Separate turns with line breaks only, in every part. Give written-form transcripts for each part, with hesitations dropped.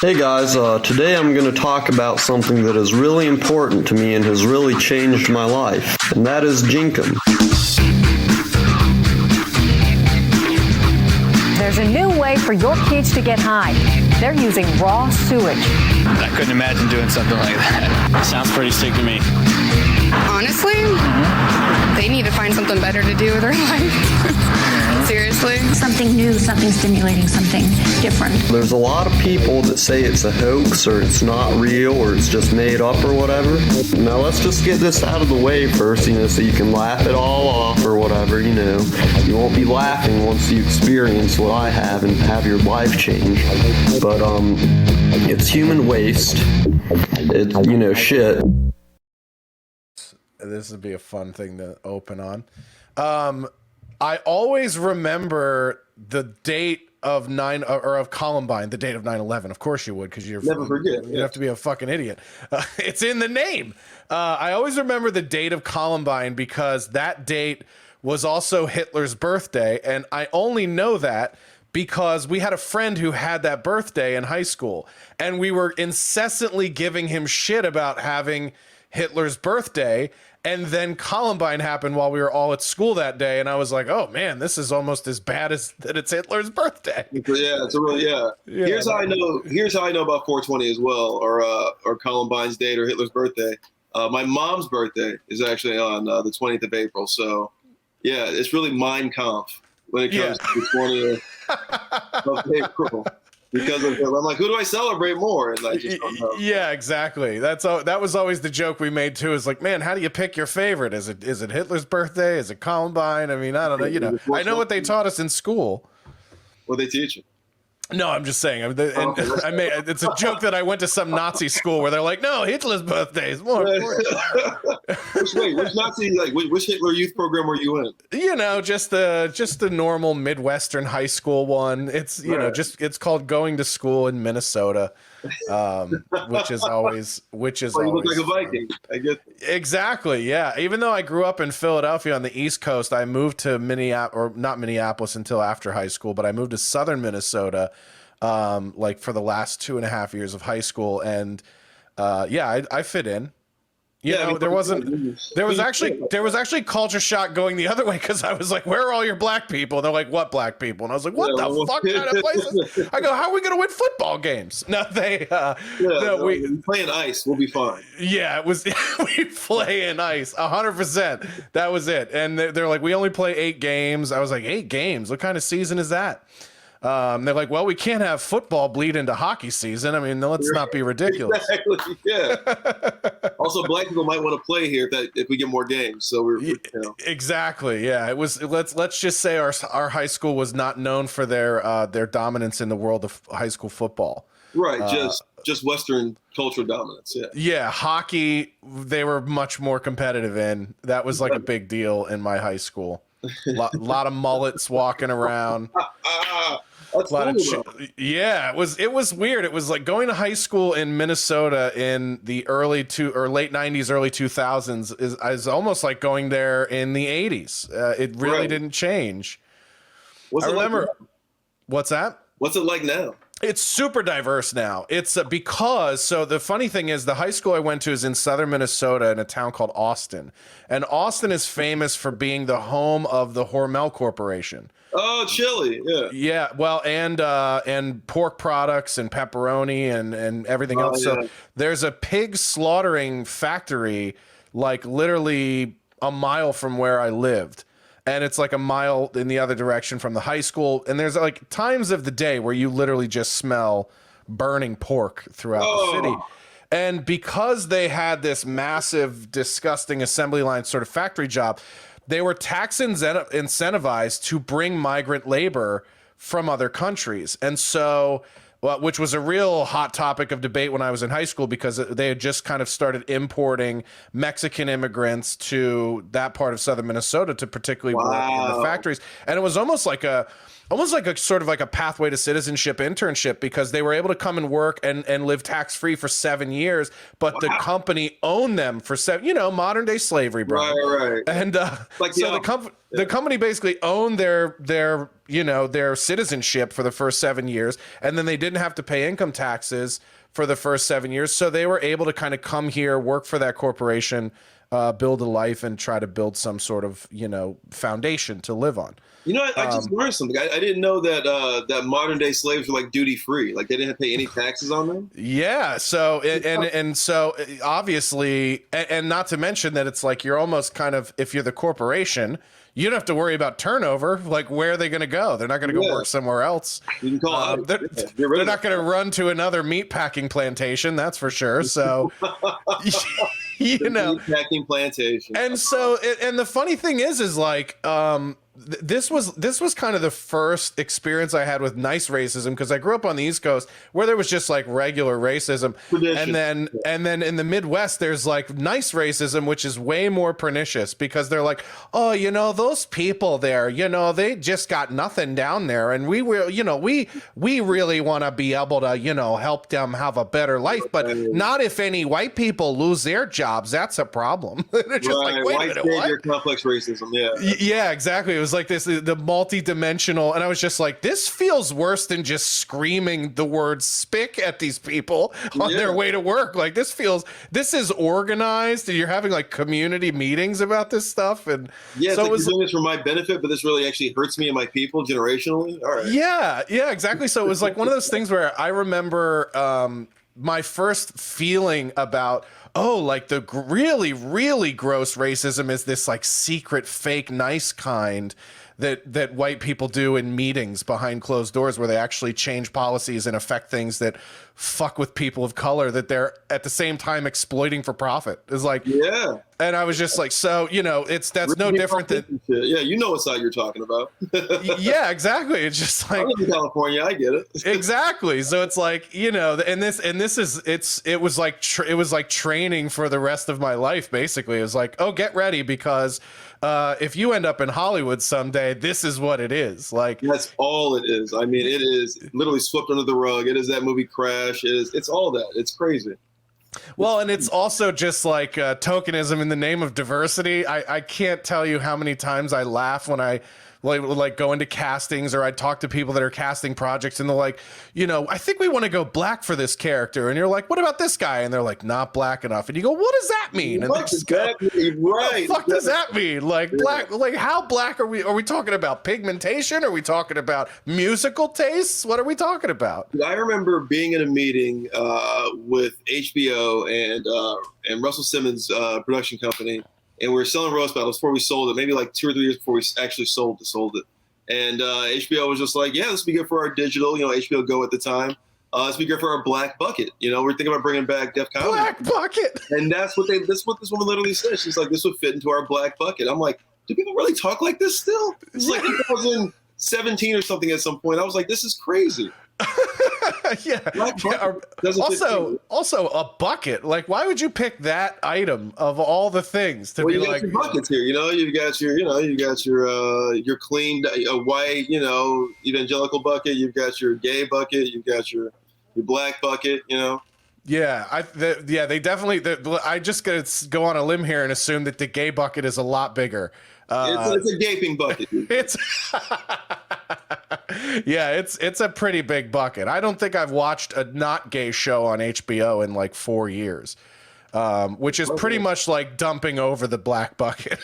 Hey guys, today I'm going to talk about something that is really important to me and has really changed my life, and that is Jenkum.
There's a new way for your kids to get high. They're using raw sewage.
I couldn't imagine doing something like that. Sounds pretty sick to me.
Honestly, they need to find something better to do with their life. Seriously.
Something new, something stimulating, something different.
There's a lot of people that say it's a hoax or it's not real or it's just made up or whatever. Now let's just get this out of the way first, so you can laugh it all off or whatever, You won't be laughing once you experience what I have and have your life change. But, it's human waste. It's, shit.
This would be a fun thing to open on. I always remember the date of Columbine, the date of 9/11. Of course you would, because you're
never forget.
You have to be a fucking idiot. It's in the name. I always remember the date of Columbine because that date was also Hitler's birthday, and I only know that because we had a friend who had that birthday in high school, and we were incessantly giving him shit about having Hitler's birthday. And then Columbine happened while we were all at school that day, and I was like, "Oh man, this is almost as bad as that it's Hitler's birthday."
Yeah, it's a really yeah. Here's how I know. Here's how I know about 420 as well, or Columbine's date or Hitler's birthday. My mom's birthday is actually on the 20th of April. So yeah, it's really Mein Kampf when it comes to the 20th of April. Because of I'm like, who do I celebrate more? And I just don't know.
Yeah, exactly. That was always the joke we made too. Is like, man, how do you pick your favorite? Is it Hitler's birthday? Is it Columbine? I mean, I don't know. I know what they taught us in school.
What they teach you?
No, I'm just saying. It's a joke that I went to some Nazi school where they're like, no, Hitler's birthday is more important.
Which Nazi, which Hitler Youth program were you in?
Just the normal Midwestern high school one. It's it's called going to school in Minnesota, which is always
you look like a Viking. I get
exactly. Yeah, even though I grew up in Philadelphia on the East Coast, I moved to not Minneapolis until after high school, but I moved to Southern Minnesota. For the last 2.5 years of high school, and I fit in. There was actually culture shock going the other way because I was like, "Where are all your black people?" And they're like, "What black people?" And I was like, "What the fuck kind of places?" I go, "How are we gonna win football games?" No, we
play in ice. We'll be fine.
Yeah, it was we play in ice 100%. That was it. And they're like, "We only play 8 games." I was like, 8 games? What kind of season is that? They're like, well, we can't have football bleed into hockey season. I mean, let's not be ridiculous.
Exactly. Yeah. Also, black people might want to play here if we get more games. So
exactly. Yeah. It was. Let's just say our high school was not known for their dominance in the world of high school football.
Right. Just Western cultural dominance. Yeah.
Yeah. Hockey, they were much more competitive in. That was like a big deal in my high school. Lot of mullets walking around. Yeah, it was weird. It was like going to high school in Minnesota in the late 90s, early 2000s is almost like going there in the 80s. It really didn't change.
What's
that?
What's it like now?
It's super diverse now. It's so the funny thing is the high school I went to is in southern Minnesota in a town called Austin. And Austin is famous for being the home of the Hormel Corporation.
Oh, chili. Yeah. Yeah.
Well, and pork products and pepperoni and everything else.
Yeah.
So there's a pig slaughtering factory, like literally a mile from where I lived. And it's like a mile in the other direction from the high school. And there's like times of the day where you literally just smell burning pork throughout the city. And because they had this massive, disgusting assembly line sort of factory job, they were tax incentivized to bring migrant labor from other countries. And so, which was a real hot topic of debate when I was in high school because they had just kind of started importing Mexican immigrants to that part of southern Minnesota to particularly work in the factories. And it was almost like a sort of like a pathway to citizenship internship because they were able to come and work and live tax-free for 7 years, but the company owned them for 7, modern day slavery, bro.
Right.
And the company basically owned their their citizenship for the first 7 years, and then they didn't have to pay income taxes for the first 7 years. So they were able to kind of come here, work for that corporation, build a life, and try to build some sort of, foundation to live on.
I just learned something. I didn't know that that modern day slaves were like duty free. Like they didn't have to pay any taxes on them.
Yeah. So and so obviously, and not to mention that it's like you're almost kind of, if you're the corporation, you don't have to worry about turnover. Like, where are they going to go? They're not going to go work somewhere else.
You can call
they're not going to run to another meat packing plantation. That's for sure. So,
meat packing plantation.
And so, and the funny thing is like, this was kind of the first experience I had with nice racism, because I grew up on the East Coast where there was just like regular racism, and then in the Midwest there's like nice racism, which is way more pernicious, because they're like, oh, those people there, they just got nothing down there, and we will, we really want to be able to, help them have a better life, but not if any white people lose their jobs. That's a problem. Just like, wait a minute, what?
Complex racism.
Yeah, exactly. It was like the multi-dimensional, and I was just like, this feels worse than just screaming the word spick at these people on their way to work. Like, this is organized, and you're having like community meetings about this stuff. And
so it was doing this for my benefit, but this really actually hurts me and my people generationally. All right.
Yeah, exactly. So it was like one of those things where I remember my first feeling about, like the really, really gross racism is this like secret, fake, nice kind that white people do in meetings behind closed doors, where they actually change policies and affect things that fuck with people of color, that they're at the same time exploiting for profit. It's like, and I was just like, so, that's no different than,
what side you're talking about.
Yeah, exactly. It's just like,
I live in California, I get it.
Exactly. So it's like, it was like training for the rest of my life. Basically, it was like, oh, get ready, because if you end up in Hollywood someday, this is what it is. Like,
that's all it is. I mean, it is literally swept under the rug. It is that movie Crash. It's all that. It's crazy.
Well, and it's also just like tokenism in the name of diversity. I can't tell you how many times I laugh when I like go into castings, or I talk to people that are casting projects, and they're like, I think we want to go black for this character, and you're like, what about this guy? And they're like, not black enough. And you go, what does that mean? And they just go, what the fuck does that mean? Like, black, like how black are we? Are we talking about pigmentation? Are we talking about musical tastes? What are we talking about?
I remember being in a meeting with HBO and Russell Simmons' production company. And we were selling roast battles before we sold it, maybe like 2 or 3 years before we actually sold it. And HBO was just like, yeah, this would be good for our digital, HBO Go at the time. This would be good for our black bucket. We're thinking about bringing back Def Comedy.
Black bucket.
And that's what this woman literally said. She's like, this would fit into our black bucket. I'm like, do people really talk like this still? It's like 2017 or something at some point. I was like, this is crazy.
Also a bucket. Like, why would you pick that item of all the things to be like?
Buckets here, you've got your clean white, evangelical bucket. You've got your gay bucket. You've got your black bucket.
Yeah, they definitely. I just gotta go on a limb here and assume that the gay bucket is a lot bigger.
It's a gaping bucket.
It's a pretty big bucket. I don't think I've watched a not gay show on HBO in like 4 years, which is pretty much like dumping over the black bucket.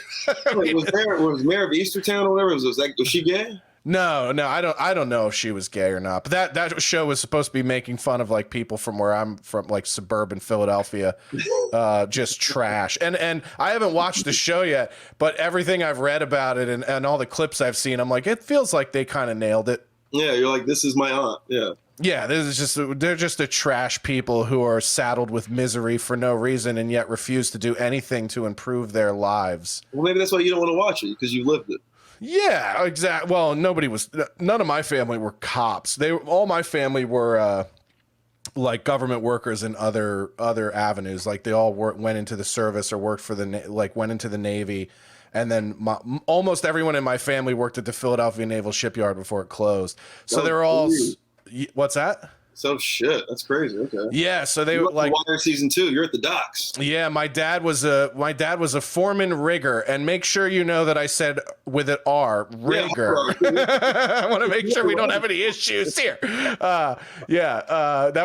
Was Mayor of Eastertown or whatever? Was she gay?
No, I don't know if she was gay or not. But that show was supposed to be making fun of like people from where I'm from, like suburban Philadelphia, just trash. And I haven't watched the show yet, but everything I've read about it and all the clips I've seen, I'm like, it feels like they kind of nailed it.
Yeah, you're like, this is my aunt. Yeah.
Yeah, they're just a trash people who are saddled with misery for no reason and yet refuse to do anything to improve their lives.
Well, maybe that's why you don't want to watch it, because you lived it.
Yeah, exactly. Well, none of my family were cops. All my family were like government workers in other avenues. Like they all went into the service or worked for went into the Navy. And then almost everyone in my family worked at the Philadelphia Naval Shipyard before it closed. So they were all, what's that?
So shit, that's crazy. Okay.
Yeah, so they
You're
like
Wire season 2. You're at the docks.
Yeah, my dad was a foreman rigger, and make sure you know that I said with an R, rigger. I want to make sure we don't have any issues here. That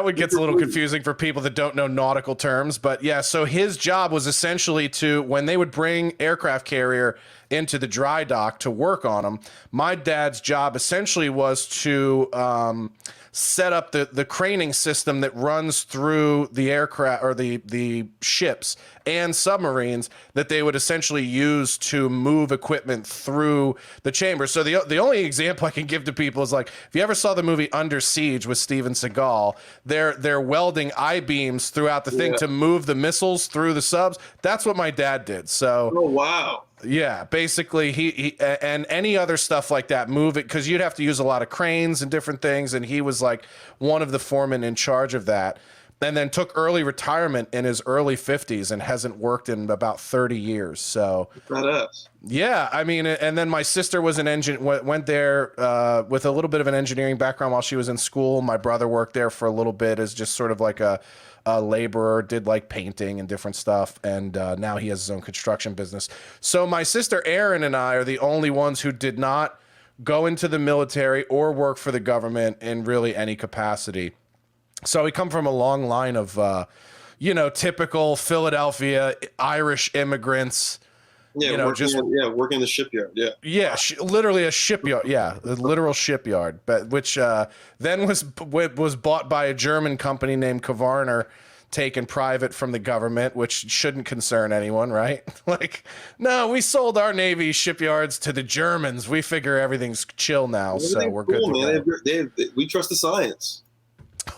one gets a little confusing for people that don't know nautical terms, but yeah, so his job was essentially to, when they would bring aircraft carrier into the dry dock to work on them, my dad's job essentially was to set up the craning system that runs through the aircraft or the ships and submarines that they would essentially use to move equipment through the chamber. So the only example I can give to people is like, if you ever saw the movie Under Siege with Steven Seagal, they're welding I-beams throughout the thing to move the missiles through the subs. That's what my dad did. So
Oh wow.
yeah, basically he and any other stuff like that, move it, because you'd have to use a lot of cranes and different things, and he was like one of the foremen in charge of that, and then took early retirement in his early 50s and hasn't worked in about 30 years. So
Badass.
yeah, I mean, and then my sister was an went there with a little bit of an engineering background while she was in school. My brother worked there for a little bit as just sort of like a laborer, did like painting and different stuff, and now he has his own construction business. So my sister Erin and I are the only ones who did not go into the military or work for the government in really any capacity. So we come from a long line of, typical Philadelphia Irish immigrants.
Yeah, working in the shipyard. Yeah.
Literally a shipyard. Yeah, a literal shipyard, but which then was bought by a German company named Kvarner, taken private from the government, which shouldn't concern anyone, right? Like, no, we sold our Navy shipyards to the Germans. We figure everything's chill now, so we're good to go.
We trust the science.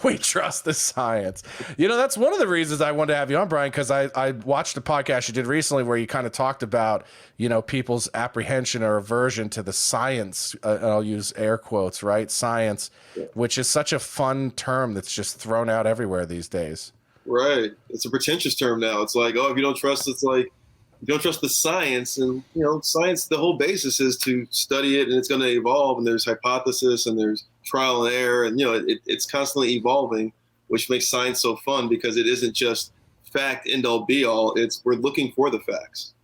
We trust the science. That's one of the reasons I wanted to have you on, Brian, because I watched a podcast you did recently where you kind of talked about, people's apprehension or aversion to the science. And I'll use air quotes, right? Science, which is such a fun term that's just thrown out everywhere these days.
Right. It's a pretentious term now. It's like, if you don't trust, it's like, you don't trust the science, and science, the whole basis is to study it, and it's going to evolve, and there's hypothesis and there's trial and error, and it's constantly evolving, which makes science so fun because it isn't just fact end all be all. We're looking for the facts.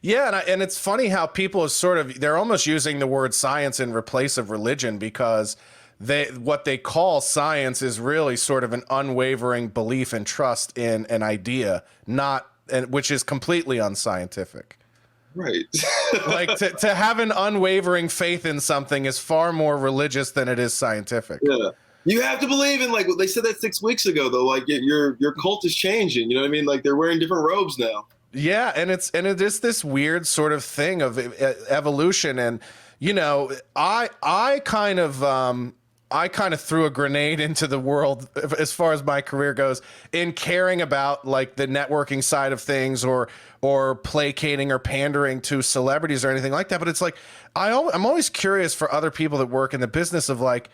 Yeah, and it's funny how people they're almost using the word science in replace of religion, because what they call science is really sort of an unwavering belief and trust in an idea, which is completely unscientific.
Right.
Like to have an unwavering faith in something is far more religious than it is scientific.
Yeah. You have to believe in, like, they said that 6 weeks ago, though, like your cult is changing. You know what I mean? Like, they're wearing different robes now. Yeah. And it is this weird sort of thing of evolution. And, I kind of threw a grenade into the world as far as my career goes in caring about like the networking side of things or placating or pandering to celebrities or anything like that. But it's like, I'm always curious for other people that work in the business of like,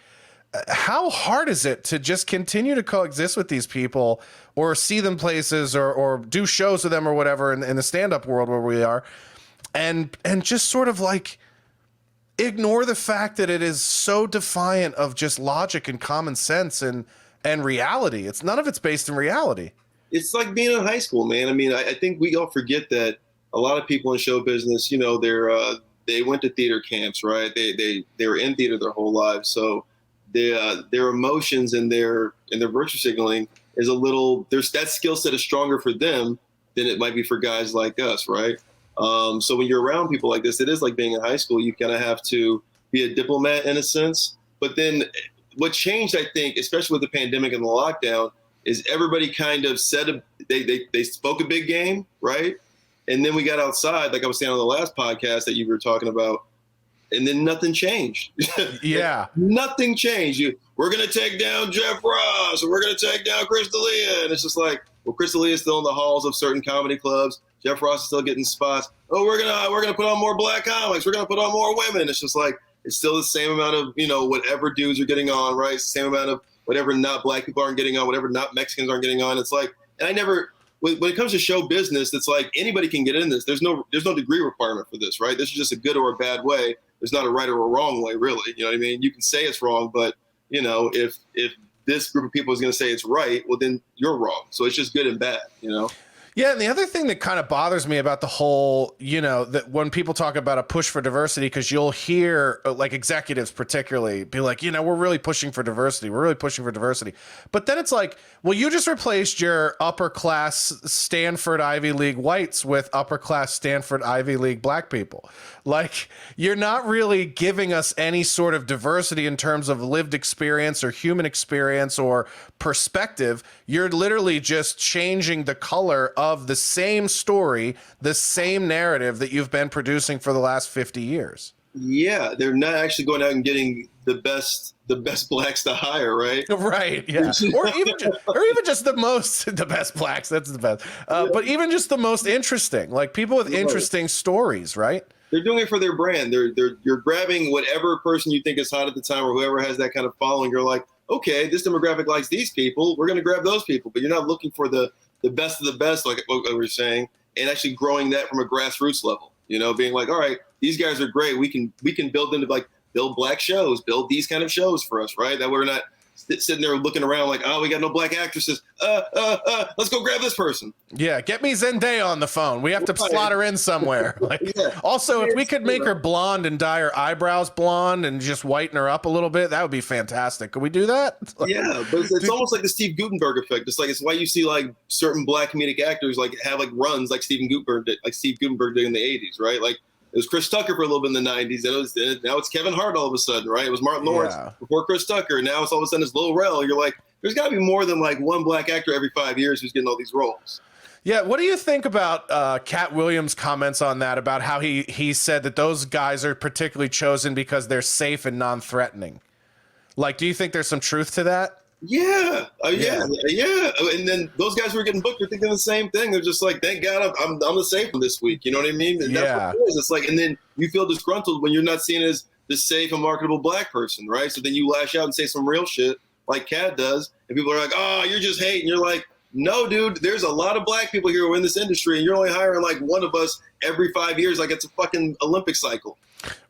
how hard is it to just continue to coexist with these people or see them places or do shows with them or whatever in the stand-up world where we are, and just sort of like ignore the fact that it is so defiant of just logic and common sense and reality. None of it's based in reality. It's like being in high school, man. I mean, I think we all forget that a lot of people in show business, they went to theater camps, right? They were in theater their whole lives. So their emotions and their virtue signaling is that skill set is stronger for them than it might be for guys like us, right? So when you're around people like this, it is like being in high school. You kind of have to be a diplomat in a sense. But then what changed, I think, especially with the pandemic and the lockdown, is everybody kind of said they spoke a big game, right? And then we got outside, like I was saying on the last podcast that you were talking about, and then nothing changed. Yeah. Nothing changed. We're going to take down Jeff Ross, or we're going to take down Chris D'Elia. And it's just like, well, Chris D'Elia is still in the halls of certain comedy clubs. Jeff Ross is still getting spots. Oh, we're gonna put on more black comics. We're gonna put on more women. It's just like, it's still the same amount of, whatever dudes are getting on, right? It's the same amount of whatever not black people aren't getting on, whatever not Mexicans aren't getting on. It's like, and when it comes to show business, it's like anybody can get in this. There's no degree requirement for this, right? This is just a good or a bad way. There's not a right or a wrong way, really. You know what I mean? You can say it's wrong, but if this group of people is going to say it's right, well, then you're wrong. So it's just good and bad, you know?
Yeah, and the other thing that kind of bothers me about the whole, you know, that when people talk about a push for diversity, because you'll hear like executives particularly be like, you know, we're really pushing for diversity. We're really pushing for diversity. But then it's like, well, you just replaced your upper class Stanford Ivy League whites with upper class Stanford Ivy League black people. Like, you're not really giving us any sort of diversity in terms of lived experience or human experience or perspective. You're literally just changing the color of the same story, the same narrative that you've been producing for the last 50 years.
Yeah, they're not actually going out and getting the best blacks to hire, right?
Right. Yeah. or even just the best blacks. That's the best. But even just the most interesting, like people with interesting stories, right?
They're doing it for their brand. You're grabbing whatever person you think is hot at the time or whoever has that kind of following. You're like, okay, this demographic likes these people. We're going to grab those people. But you're not looking for the best of the best, like what we were saying, and actually growing that from a grassroots level. You know, being like, all right, these guys are great. We can build them to like build black shows, build these kind of shows for us, right? That we're not sitting there looking around like, oh, we got no black actresses. Let's go grab this person.
Yeah, get me Zendaya on the phone. We have to slot her in somewhere. Like,
Yeah.
Also, if we could make her blonde and dye her eyebrows blonde and just whiten her up a little bit, that would be fantastic. Could we do that?
Yeah, but it's almost like the Steve Gutenberg effect. It's why you see like certain black comedic actors like have like runs like Steve Gutenberg did in the 80s, right? Like it was Chris Tucker for a little bit in the 90s. And now it's Kevin Hart all of a sudden, right? It was Martin Lawrence before Chris Tucker. And now it's all of a sudden it's Lil Rel. You're like, there's got to be more than like one black actor every 5 years who's getting all these roles.
Yeah, what do you think about Cat Williams' comments on that, about how he said that those guys are particularly chosen because they're safe and non-threatening? Like, do you think there's some truth to that?
Yeah. Yeah. And then those guys who are getting booked are thinking the same thing. They're just like, thank God I'm the safe one this week. You know what I mean? And that's what it is. It's like, and then you feel disgruntled when you're not seen as the safe and marketable black person, right? So then you lash out and say some real shit like Cat does. And people are like, oh, you're just hating. You're like, no, dude, there's a lot of black people here who are in this industry, and you're only hiring like one of us every 5 years, like it's a fucking Olympic cycle.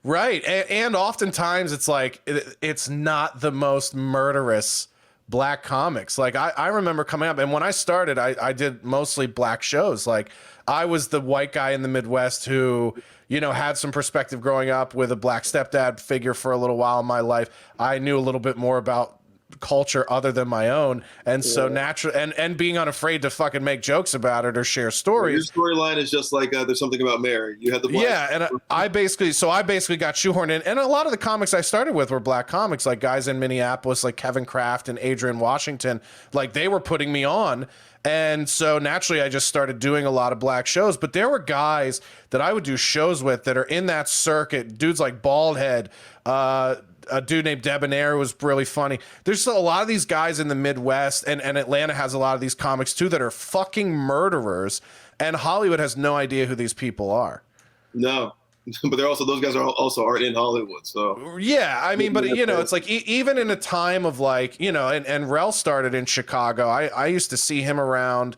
Right. And oftentimes it's like, it's not the most murderous black comics. Like I remember coming up, and when I started, I did mostly black shows. Like I was the white guy in the Midwest who, you know, had some perspective growing up with a black stepdad figure for a little while in my life. I knew a little bit more about culture other than my own, and so natural and being unafraid to fucking make jokes about it or share stories.
Your storyline is just like there's something about Mary. You had the black
and I basically got shoehorned in, and a lot of the comics I started with were black comics, like guys in Minneapolis like Kevin Kraft and Adrian Washington. Like they were putting me on, and so naturally I just started doing a lot of black shows. But there were guys that I would do shows with that are in that circuit, dudes like Baldhead, a dude named Debonair was really funny. There's a lot of these guys in the Midwest, and Atlanta has a lot of these comics too that are fucking murderers, and Hollywood has no idea who these people are.
No, but they're also, those guys aren't in Hollywood. So
yeah, I mean, but you know, it's like even in a time of like, you know, and Rel started in Chicago. I used to see him around,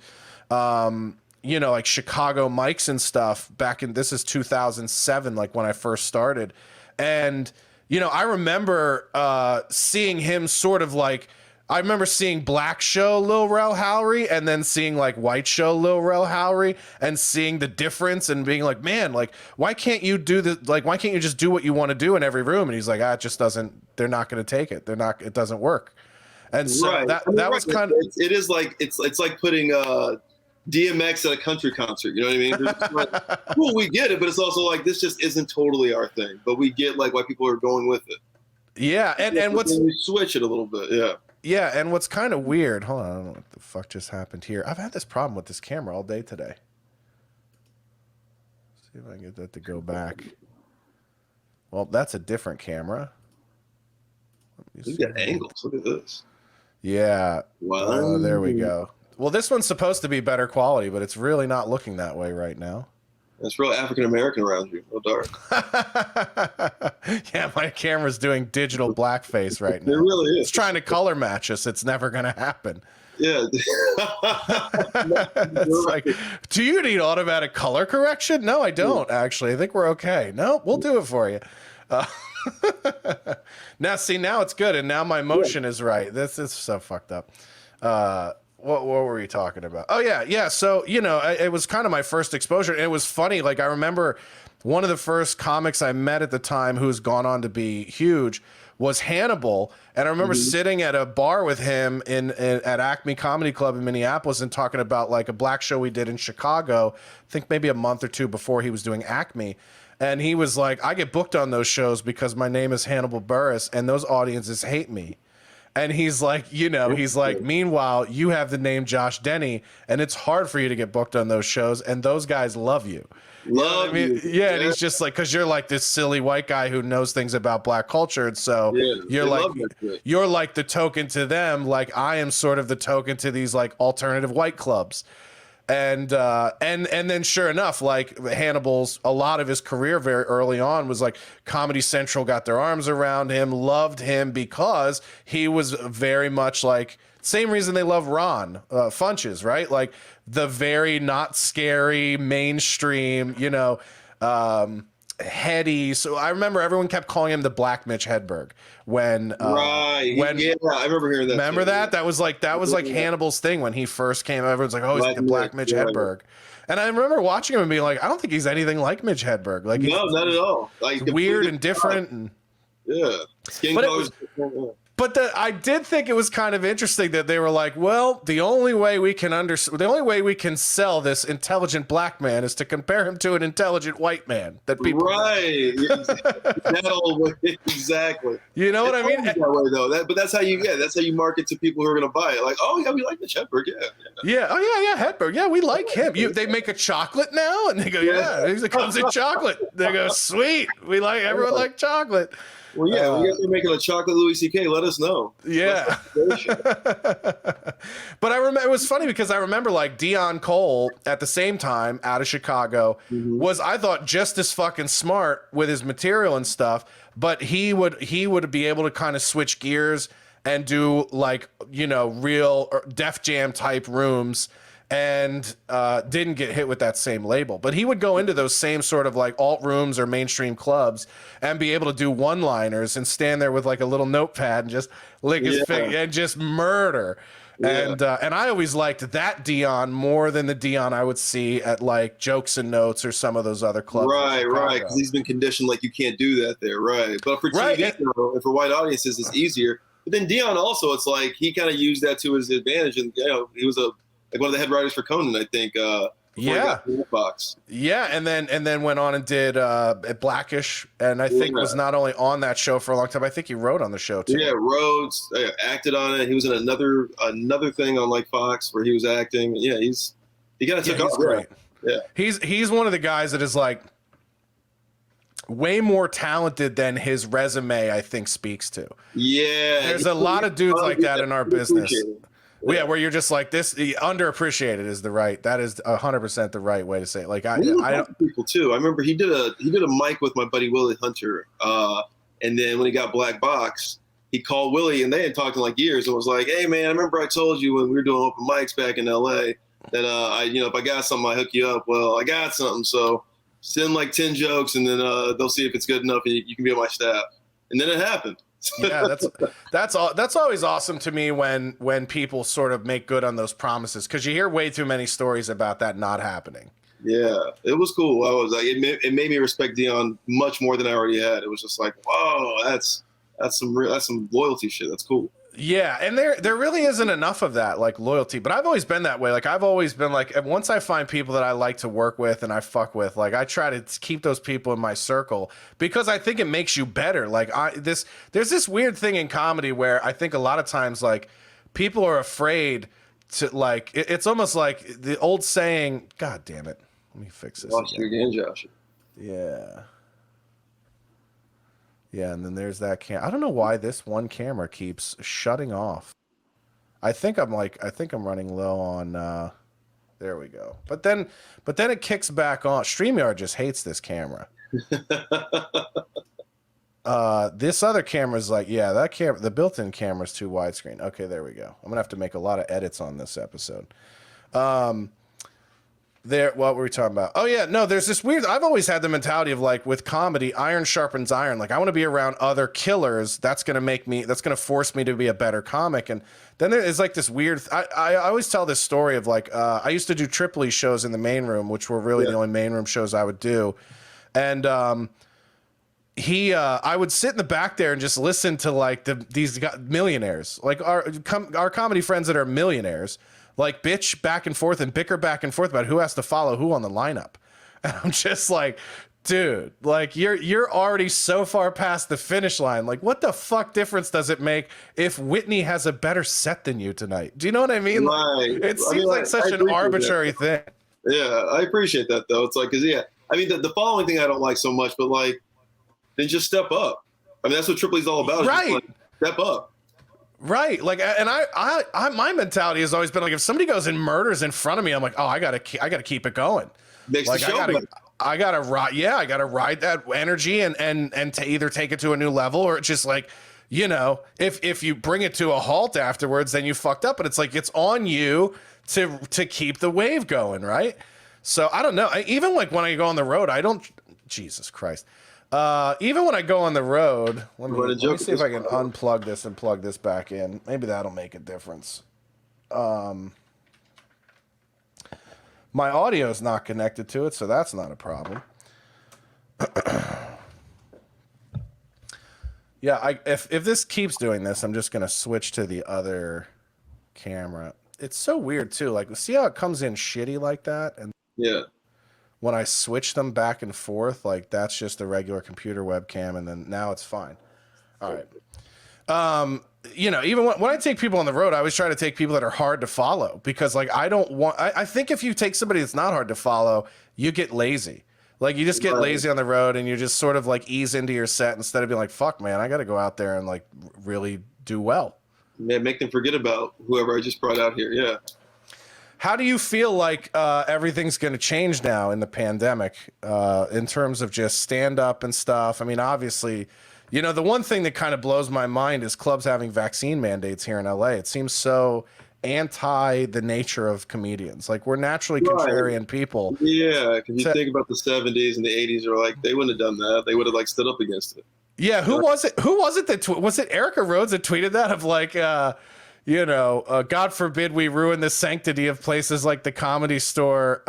you know, like Chicago mics and stuff back in, this is 2007, like when I first started, and you know, I remember seeing him sort of like, I remember seeing black show Lil Rel Howery and then seeing like white show Lil Rel Howery and seeing the difference and being like, man, like, why can't you do the, like, why can't you just do what you want to do in every room? And he's like, it just doesn't, they're not going to take it. It doesn't work. And so that was kind of,
it is like, it's like putting DMX at a country concert, you know what I mean? Just like, cool, we get it, but it's also like this just isn't totally our thing. But we get like why people are going with it.
Yeah, and what's,
we switch it a little bit,
yeah, and what's kind of weird. Hold on, I don't know what the fuck just happened here. I've had this problem with this camera all day today. Let's see if I can get that to go back. Well, that's a different camera.
You got angles. Look at this.
Yeah.
Wow.
There we go. Well, this one's supposed to be better quality, but it's really not looking that way right now.
It's real African-American around you. Real dark.
Yeah, my camera's doing digital blackface right now.
It really is.
It's trying to color match us. It's never going to happen.
Yeah.
It's like, do you need automatic color correction? No, I don't, actually. I think we're okay. No, we'll do it for you. Now, see, now it's good, and now my motion is right. This is so fucked up. What were we talking about? Oh, yeah. So, it was kind of my first exposure, and it was funny. Like, I remember one of the first comics I met at the time who's gone on to be huge was Hannibal, and I remember sitting at a bar with him at Acme Comedy Club in Minneapolis and talking about like a black show we did in Chicago, I think maybe a month or two before he was doing Acme. And he was like, I get booked on those shows because my name is Hannibal Buress and those audiences hate me. And he's like, meanwhile, you have the name Josh Denny, and it's hard for you to get booked on those shows, and those guys love you.
Love you.
Yeah, and he's just like, because you're like this silly white guy who knows things about black culture, and so you're like the token to them, like I am sort of the token to these like alternative white clubs. And then sure enough, like Hannibal's, a lot of his career very early on was like Comedy Central got their arms around him, loved him because he was very much like, same reason they love Ron Funches, right? Like the very not scary mainstream, heady. So I remember everyone kept calling him the Black Mitch Hedberg when
I remember hearing that.
Remember that? That was like Hannibal's thing when he first came. Everyone's like, oh, he's like the Black Mitch Hedberg. And I remember watching him and being like, I don't think he's anything like Mitch Hedberg. Like,
no, not at all. Like
weird and different. And
skin colors.
But I did think it was kind of interesting that they were like, well, the only way we can sell this intelligent black man is to compare him to an intelligent white man. That people
exactly.
You know what I mean?
That way, though. But that's how you market to people who are going to buy it. Like, oh yeah, we like the Hedberg.
Yeah. Oh yeah, Hedberg. Yeah, we like him. They make a chocolate now, and they go, yeah, it comes in chocolate. They go, sweet. Everyone like chocolate.
Well, yeah, we guys are making a chocolate Louis C.K. Let us know.
Yeah. But I remember it was funny because I remember like Dion Cole at the same time out of Chicago was, I thought, just as fucking smart with his material and stuff, but he would be able to kind of switch gears and do like, real Def Jam type rooms and didn't get hit with that same label. But he would go into those same sort of like alt rooms or mainstream clubs and be able to do one-liners and stand there with like a little notepad and just lick his finger and just murder. Yeah. And I always liked that Dion more than the Dion I would see at like Jokes and Notes or some of those other clubs.
Right, because he's been conditioned like you can't do that there, right? But for TV, and for white audiences, it's easier. But then Dion also, it's like he kind of used that to his advantage, and he was one of the head writers for Conan, I think. Box.
Yeah, and then went on and did Blackish, and I think was not only on that show for a long time. I think he wrote on the show too.
Yeah, wrote, acted on it. He was in another thing on like Fox where he was acting. Yeah, he kind of took off.
Great. Yeah, he's one of the guys that is like way more talented than his resume, I think, speaks to.
Yeah,
there's a lot of dudes like that in our business. Yeah, where you're just like this, underappreciated is that is 100% the right way to say it. Like I don't
people too. I remember he did a mic with my buddy Willie Hunter, and then when he got Black Box, he called Willie, and they had talked in like years, and was like, "Hey man, I remember I told you when we were doing open mics back in L.A. that if I got something, I hook you up. Well, I got something, so send like 10 jokes, and then they'll see if it's good enough, and you can be on my staff." And then it happened.
Yeah, that's always awesome to me when people sort of make good on those promises, because you hear way too many stories about that not happening.
Yeah, it was cool. I was like, it made me respect Dion much more than I already had. It was just like, whoa, that's some loyalty shit. That's cool.
Yeah, and there really isn't enough of that, like loyalty. But I've always been that way. Like I've always been like, once I find people that I like to work with and I fuck with, like I try to keep those people in my circle because I think it makes you better. Like there's this weird thing in comedy where I think a lot of times like people are afraid to like it's almost like the old saying. God damn it! Let me fix this.
Lost you again, Josh.
Yeah. Yeah, and then there's that I don't know why this one camera keeps shutting off. I think I'm running low on there we go. But then it kicks back on. StreamYard just hates this camera. This other camera's like, yeah, that camera, the built-in camera's too widescreen. Okay, there we go. I'm gonna have to make a lot of edits on this episode. There, what were we talking about? Oh yeah, no, there's this weird, I've always had the mentality of like with comedy, iron sharpens iron. Like I want to be around other killers. That's going to force me to be a better comic. And then there is like this weird, I always tell this story of like, I used to do Tripoli shows in the main room, which were really the only main room shows I would do. And, I would sit in the back there and just listen to like these millionaires, like our comedy friends that are millionaires, like bitch back and forth and bicker back and forth about who has to follow who on the lineup. And I'm just like, dude, like you're already so far past the finish line. Like what the fuck difference does it make if Whitney has a better set than you tonight? Do you know what I mean?
Right.
It seems like such an arbitrary thing.
Yeah, I appreciate that though. It's like, cause I mean, the following thing I don't like so much, but like, then just step up. I mean, that's what Tripoli's all about.
Right.
Like, step up.
Right. Like, and I my mentality has always been like, if somebody goes and murders in front of me, I'm like, oh, I gotta keep it going.
Makes
like,
the show better.
I gotta ride. Yeah, I gotta ride that energy and to either take it to a new level or it's just like, you know, if you bring it to a halt afterwards, then you fucked up. But it's like it's on you to keep the wave going, right? So I don't know. Even like when I go on the road, I don't. Jesus Christ. Even when I go on the road, let me see if I can unplug this and plug this back in. Maybe that'll make a difference. My audio is not connected to it, so that's not a problem. Yeah, if this keeps doing this, I'm just gonna switch to the other camera. It's so weird too. Like, see how it comes in shitty like that, and
yeah.
When I switch them back and forth, like that's just a regular computer webcam, and then now it's fine. All right. You know, even when I take people on the road, I always try to take people that are hard to follow because, like, I think if you take somebody that's not hard to follow, you get lazy. Like, you just get lazy on the road, and you just sort of like ease into your set instead of being like, "Fuck, man, I got to go out there and like really do well."
Yeah, make them forget about whoever I just brought out here. Yeah.
How do you feel like everything's going to change now in the pandemic in terms of just stand up and stuff? I mean, obviously, you know, the one thing that kind of blows my mind is clubs having vaccine mandates here in LA. It seems so anti the nature of comedians. Like we're naturally contrarian people. Yeah,
because you think about the 70s and the 80s are like, they wouldn't have done that. They would have like stood up against it.
Yeah, who was it? Who was it that was it Erica Rhodes that tweeted that of like you know, God forbid we ruin the sanctity of places like the Comedy Store,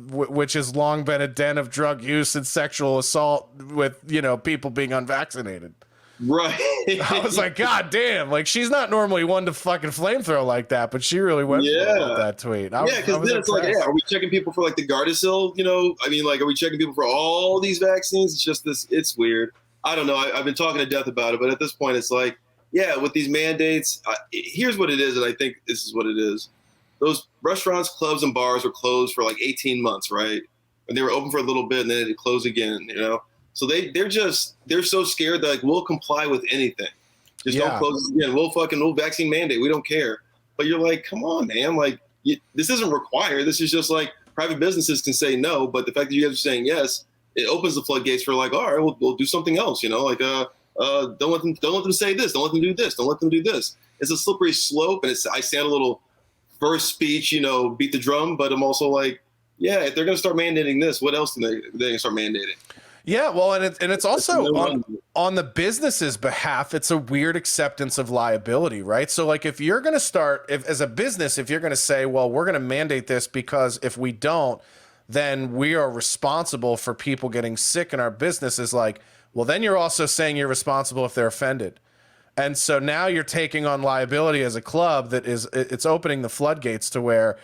which has long been a den of drug use and sexual assault with, you know, people being unvaccinated.
Right.
I was like, God damn, like she's not normally one to fucking flamethrow like that, but she really went for it with that tweet.
Because then it's like, are we checking people for like the Gardasil? You know, I mean, like, are we checking people for all these vaccines? It's just this, it's weird. I don't know. I've been talking to death about it, but at this point, it's like, yeah, with these mandates, here's what it is, and I think this is what it is. Those restaurants, clubs, and bars were closed for like 18 months, right? And they were open for a little bit, and then they closed again, you know? So they're so scared that, like, we'll comply with anything. Just don't close us again. We'll vaccine mandate. We don't care. But you're like, come on, man. Like, this isn't required. This is just like private businesses can say no, but the fact that you guys are saying yes, it opens the floodgates for like, all right, we'll do something else, you know? Like, don't let them say this. Don't let them do this. Don't let them do this. It's a slippery slope, and I sound a little first speech, you know, beat the drum, but I'm also like, yeah, if they're going to start mandating this, what else are they going to start mandating?
Yeah, well, and it's also on the business's behalf, it's a weird acceptance of liability, right? So, like, if you're going to start, as a business, if you're going to say, well, we're going to mandate this because if we don't, then we are responsible for people getting sick in our business, is like, well, then you're also saying you're responsible if they're offended. And so now you're taking on liability as a club it's opening the floodgates to where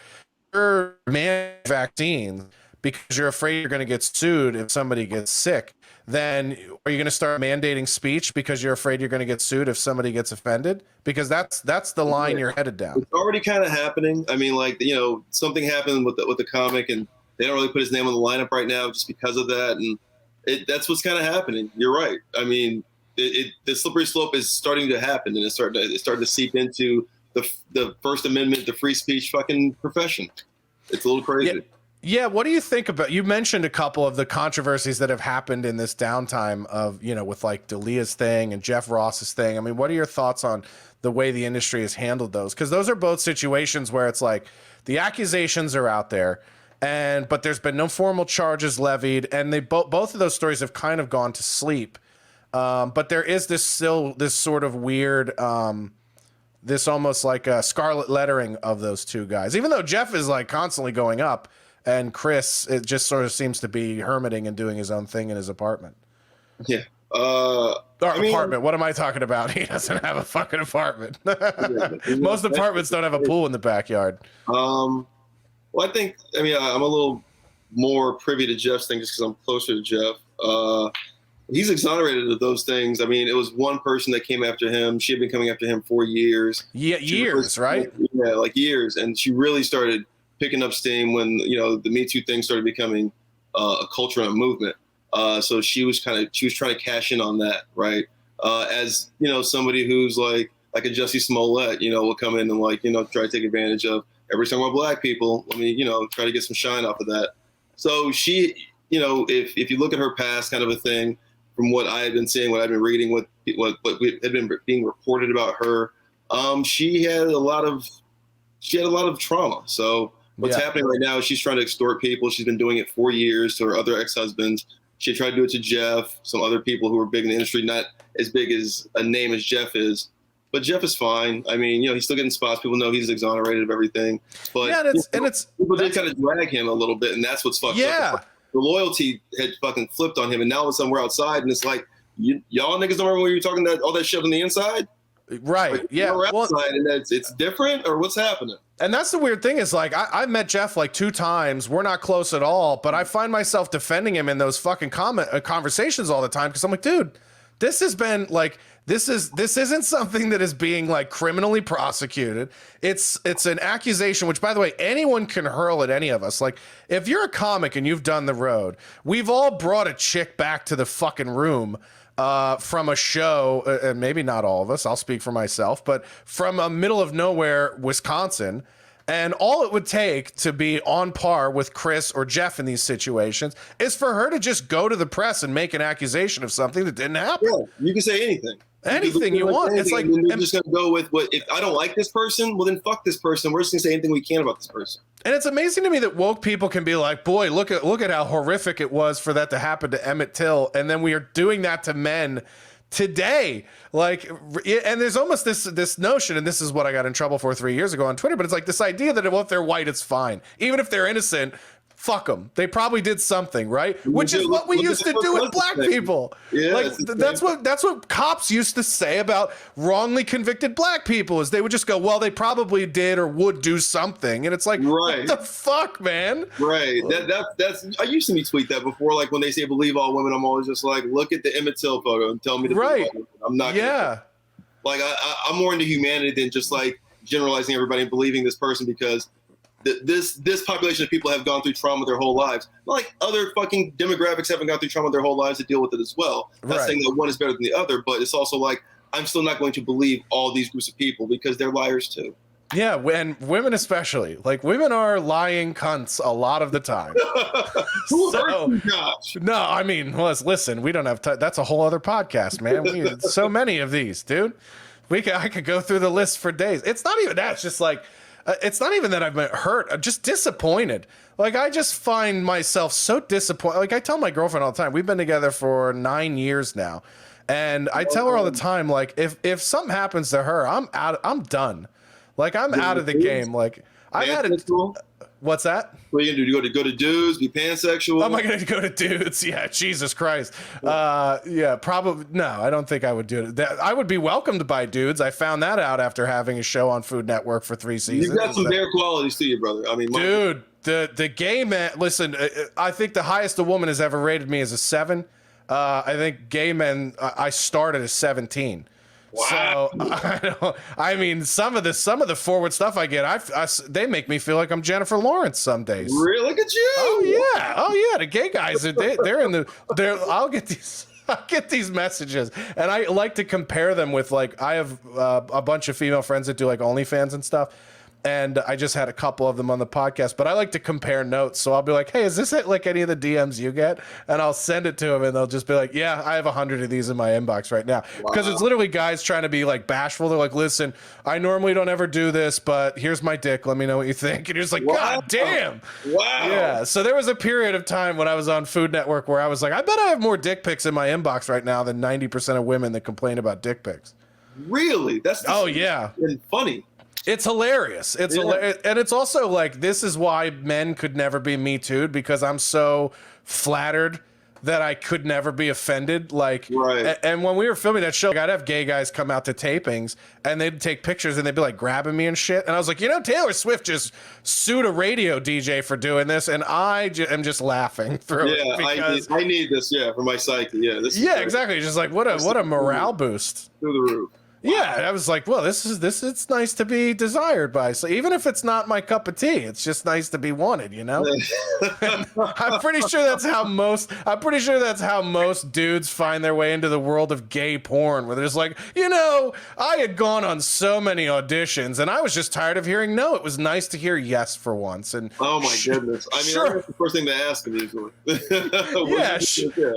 you're mandating vaccines because you're afraid you're going to get sued if somebody gets sick. Then are you going to start mandating speech because you're afraid you're going to get sued if somebody gets offended? Because that's the line you're headed down.
It's already kind of happening. I mean, like, you know, something happened with the comic, and they don't really put his name on the lineup right now just because of that. And that's what's kind of happening. You're right. I mean, the slippery slope is starting to happen, and it's starting to seep into the First Amendment, the free speech fucking profession. It's a little crazy.
Yeah. What do you think about? You mentioned a couple of the controversies that have happened in this downtime of, you know, with like D'Elia's thing and Jeff Ross's thing. I mean, what are your thoughts on the way the industry has handled those? Because those are both situations where it's like the accusations are out there. but there's been no formal charges levied, and they both of those stories have kind of gone to sleep. But there is this sort of weird, this almost like a scarlet lettering of those two guys, even though Jeff is like constantly going up, and Chris, it just sort of seems to be hermiting and doing his own thing in his apartment.
Yeah.
Apartment. What am I talking about? He doesn't have a fucking apartment. Most apartments don't have a pool in the backyard.
Well, I'm a little more privy to Jeff's thing just because I'm closer to Jeff. He's exonerated of those things. I mean, it was one person that came after him. She had been coming after him for years.
Yeah, years, right?
Yeah, like years. And she really started picking up steam when, the Me Too thing started becoming a culture and a movement. So she was trying to cash in on that, right? As somebody who's like a Jussie Smollett, will come in and try to take advantage of every time about black people. Let me, try to get some shine off of that. So she, if you look at her past kind of a thing, from what I had been seeing, what I've been reading, what had been being reported about her, she had a lot of trauma. So what's happening right now is she's trying to extort people. She's been doing it for years to her other ex-husbands. She tried to do it to Jeff, some other people who are big in the industry, not as big as a name as Jeff is. But Jeff is fine. I mean, he's still getting spots. People know he's exonerated of everything. But people did kind of drag him a little bit, and that's what's fucked up. The loyalty had fucking flipped on him, and now it's somewhere outside, and it's like, y'all niggas don't remember when you were talking all that shit on the inside?
Right,
like,
yeah.
Outside, and it's different, or what's happening?
And that's the weird thing is, like, I met Jeff like 2 times. We're not close at all, but I find myself defending him in those fucking conversations all the time because I'm like, dude, this has been like, this isn't something that is being like criminally prosecuted. It's an accusation, which, by the way, anyone can hurl at any of us. Like, if you're a comic and you've done the road, we've all brought a chick back to the fucking room from a show, and maybe not all of us, I'll speak for myself, but from a middle of nowhere, Wisconsin. And all it would take to be on par with Chris or Jeff in these situations is for her to just go to the press and make an accusation of something that didn't happen.
Yeah, you can say anything.
Anything you want. It's like,
you're just going to go with what, if I don't like this person, well then fuck this person. We're just going to say anything we can about this person.
And it's amazing to me that woke people can be like, boy, look at how horrific it was for that to happen to Emmett Till. And then we are doing that to men today. Like, and there's almost this notion, and this is what I got in trouble for 3 years ago on Twitter, but it's like this idea that if they're white, it's fine. Even if they're innocent, fuck them. They probably did something, right? Which is what we used to do with black people. Yeah, like that's what cops used to say about wrongly convicted black people, is they would just go, well, they probably did or would do something. And it's like, what the fuck, man?
Right. That's I used to tweet that before. Like when they say believe all women, I'm always just like, look at the Emmett Till photo and tell me to believe all women. I'm not gonna like I'm more into humanity than just like generalizing everybody and believing this person because this population of people have gone through trauma their whole lives. Not like other fucking demographics haven't gone through trauma their whole lives to deal with it as well. Not saying that one is better than the other, but it's also like I'm still not going to believe all these groups of people because they're liars too.
Yeah, and women especially. Like, women are lying cunts a lot of the time.
Who hurt you, Josh?
No, I mean, listen, we don't have time. That's a whole other podcast, man. So many of these, dude. I could go through the list for days. It's not even that. It's just like, it's not even that I've been hurt. I'm just disappointed. Like, I just find myself so disappointed. Like, I tell my girlfriend all the time, we've been together for 9 years now. And I tell her all the time, like, if something happens to her, I'm done. Like, I'm out of the game. Like, I've had it. What's that?
What are you gonna do? Go to dudes? Be pansexual?
Am I gonna go to dudes? Yeah, Jesus Christ. Yeah, probably. No, I don't think I would do it. I would be welcomed by dudes. I found that out after having a show on Food Network for 3 seasons.
You've got some rare qualities to you, brother. I mean,
dude, the gay man. Listen, I think the highest a woman has ever rated me is a 7. I think gay men. I started at 17. Wow. So I mean, some of the forward stuff I get, they make me feel like I'm Jennifer Lawrence some days.
Really? Look at you.
Oh yeah. The gay guys, they're in the. I'll get these messages, and I like to compare them with, like, I have a bunch of female friends that do like OnlyFans and stuff. And I just had a couple of them on the podcast, but I like to compare notes. So I'll be like, hey, is this like any of the DMs you get? And I'll send it to them and they'll just be like, yeah, I have 100 of these in my inbox right now. Because it's literally guys trying to be like bashful. They're like, listen, I normally don't ever do this, but here's my dick. Let me know what you think. And you're just like, God damn.
Wow.
Yeah. So there was a period of time when I was on Food Network where I was like, I bet I have more dick pics in my inbox right now than 90% of women that complain about dick pics.
Really? That's
yeah.
funny.
It's hilarious. It's hilarious. And it's also like, this is why men could never be Me Too'd, because I'm so flattered that I could never be offended. Like,
right.
And when we were filming that show, I'd have gay guys come out to tapings and they'd take pictures and they'd be like grabbing me and shit. And I was like, Taylor Swift just sued a radio DJ for doing this. And I am just laughing through it. Because
I need this, for my psyche. Yeah.
Exactly. Just like, what a morale boost.
Through the roof.
Yeah, I was like, well, it's nice to be desired by. So even if it's not my cup of tea, it's just nice to be wanted, I'm pretty sure that's how most dudes find their way into the world of gay porn, where there's like, I had gone on so many auditions and I was just tired of hearing no. It was nice to hear yes for once. And
oh my goodness. I mean, that's the first thing to ask them usually.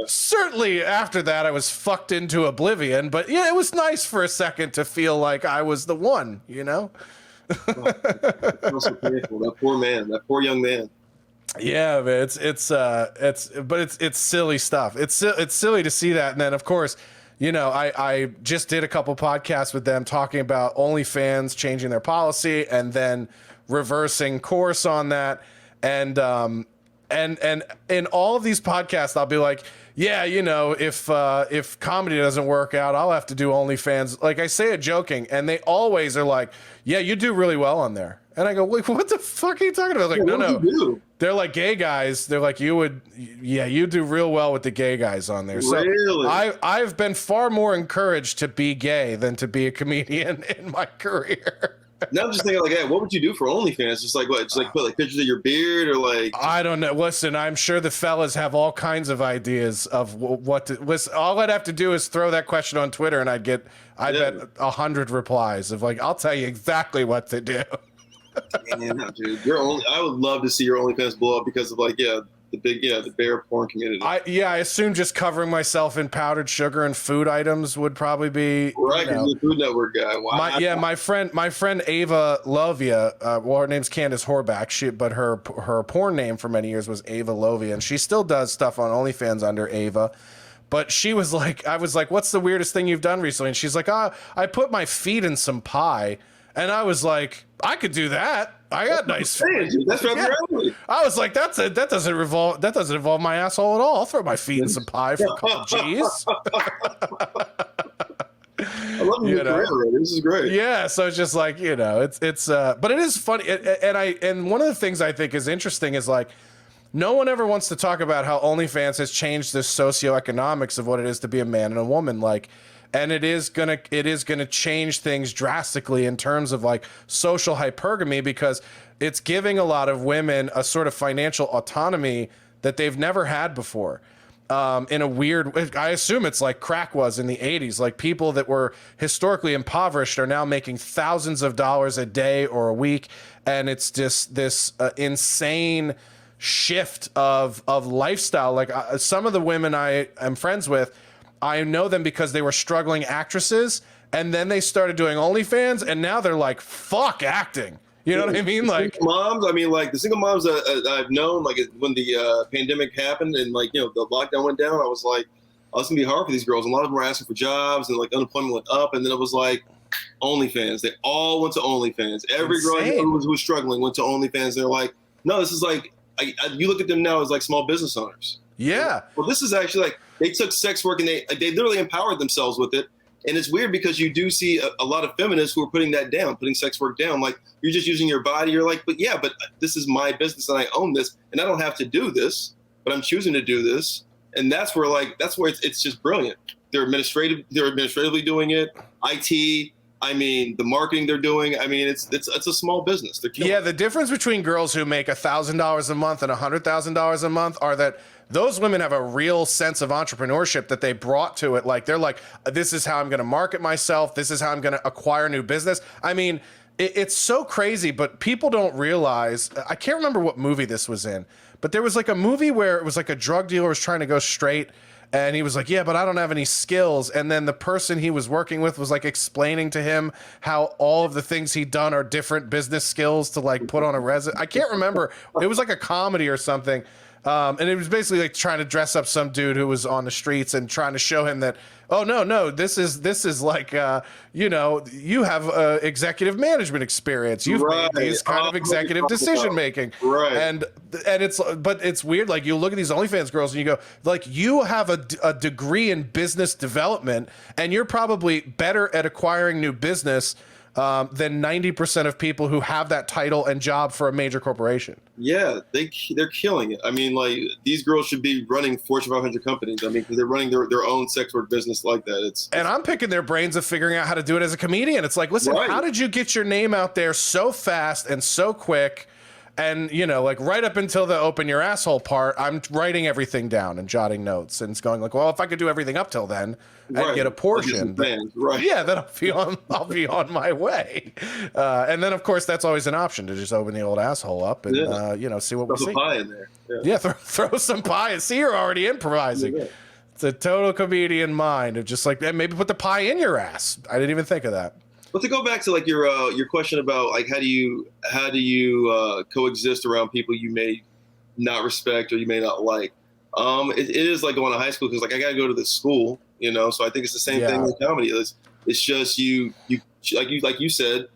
Certainly after that I was fucked into oblivion, but yeah, it was nice for a second to feel like I was the one,
Oh, that's so painful. That poor man, that poor young man.
Yeah, man, it's silly stuff. It's silly to see that. And then of course, I just did a couple podcasts with them talking about OnlyFans changing their policy and then reversing course on that. And in all of these podcasts, I'll be like, yeah, if comedy doesn't work out, I'll have to do OnlyFans. Like I say it joking, and they always are like, yeah, you do really well on there. And I go, wait, what the fuck are you talking about? Like, no. They're like gay guys. They're like, you do real well with the gay guys on there. So
really?
I've been far more encouraged to be gay than to be a comedian in my career.
Now I'm just thinking like, hey, what would you do for OnlyFans? Just like what? Just like put like pictures of your beard or like?
I don't know. Listen, I'm sure the fellas have all kinds of ideas of what to. Listen, all I'd have to do is throw that question on Twitter, and I'd bet 100 replies of like, I'll tell you exactly what to do.
Man, dude, I would love to see your OnlyFans blow up because of like, the bear porn community.
I assume just covering myself in powdered sugar and food items would probably be
right. You're the Food Network guy. Wow.
My friend Ava Lovia. Her name's Candace Horback. But her porn name for many years was Ava Lovia, and she still does stuff on OnlyFans under Ava. But she was like, I was like, what's the weirdest thing you've done recently? And she's like, I put my feet in some pie. And I was like, I could do that. I got nice feet.
That's right.
I was like, that doesn't involve my asshole at all. I'll throw my feet in some pie for a couple G's.
I love your career. This is great.
Yeah, so it's just like, it's but it is funny. And one of the things I think is interesting is like, no one ever wants to talk about how OnlyFans has changed the socioeconomics of what it is to be a man and a woman. Like, and it is gonna change things drastically in terms of like social hypergamy, because it's giving a lot of women a sort of financial autonomy that they've never had before. In a weird, I assume it's like crack was in the 80s. Like people that were historically impoverished are now making thousands of dollars a day or a week, and it's just this insane shift of lifestyle. Like some of the women I am friends with, I know them because they were struggling actresses, and then they started doing OnlyFans, and now they're like, fuck acting. You know what I mean? Like
moms, the single moms that I've known, like when the pandemic happened and like, the lockdown went down, I was like, oh, it's gonna be hard for these girls. And a lot of them were asking for jobs, and like unemployment went up, and then it was like OnlyFans. They all went to OnlyFans. Every girl I knew who was struggling went to OnlyFans. They're like, no, this is like, you look at them now as like small business owners.
Yeah.
Well, this is actually like, they took sex work and they literally empowered themselves with it. And it's weird because you do see a lot of feminists who are putting that down, putting sex work down. Like, you're just using your body. You're like, but this is my business and I own this and I don't have to do this, but I'm choosing to do this. And that's where it's just brilliant. They're administratively doing it. IT. The marketing they're doing. It's a small business. They're killing it.
The difference between girls who make $1,000 a month and $100,000 a month are that those women have a real sense of entrepreneurship that they brought to it. Like, they're like, this is how I'm going to market myself. This is how I'm going to acquire new business. it's so crazy, but people don't realize. I can't remember what movie this was in, but there was like a movie where it was like a drug dealer was trying to go straight, and he was like, yeah, but I don't have any skills. And then the person he was working with was like explaining to him how all of the things he'd done are different business skills to like put on a resume. I can't remember. It was like a comedy or something. And it was basically like trying to dress up some dude who was on the streets and trying to show him that, oh, no, this is like, you know, you have executive management experience. You've made these kind of executive decision making.
Right.
And it's weird. Like you look at these OnlyFans girls and you go, like, you have a degree in business development and you're probably better at acquiring new business than 90% of people who have that title and job for a major corporation.
Yeah, they're killing it. I mean, like, these girls should be running Fortune 500 companies. I mean, because they're running their own sex work business like that. And
I'm picking their brains of figuring out how to do it as a comedian. It's like, listen, how did you get your name out there so fast and so quick? And, you know, like right up until the open your asshole part, I'm writing everything down and jotting notes, and it's going like, well, if I could do everything up till then and get a portion, yeah, then I'll be on my way. And then of course that's always an option, to just open the old asshole up and you know, see what we see.
Throw some pie in there.
Yeah, throw some pie and see, you're already improvising. Yeah. It's a total comedian mind of just like, maybe put the pie in your ass. I didn't even think of that.
But to go back to like your question about like how do you coexist around people you may not respect or you may not like, it is like going to high school, because like I gotta go to this school, you know. So I think it's the same thing with comedy. It's just you like you said,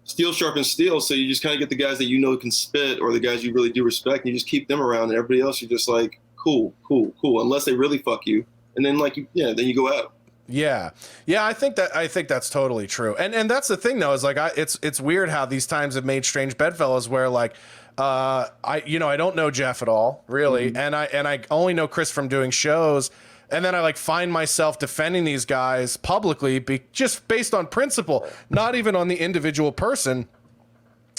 steel sharpens steel. So you just kind of get the guys that you know can spit, or the guys you really do respect, and you just keep them around, and everybody else you're just like cool, unless they really fuck you, and then like then you go out.
Yeah. I think that's totally true. And that's the thing though, is like, it's weird how these times have made strange bedfellows where like, I don't know Jeff at all really. Mm-hmm. And I only know Chris from doing shows. And then I like find myself defending these guys publicly just based on principle, not even on the individual person.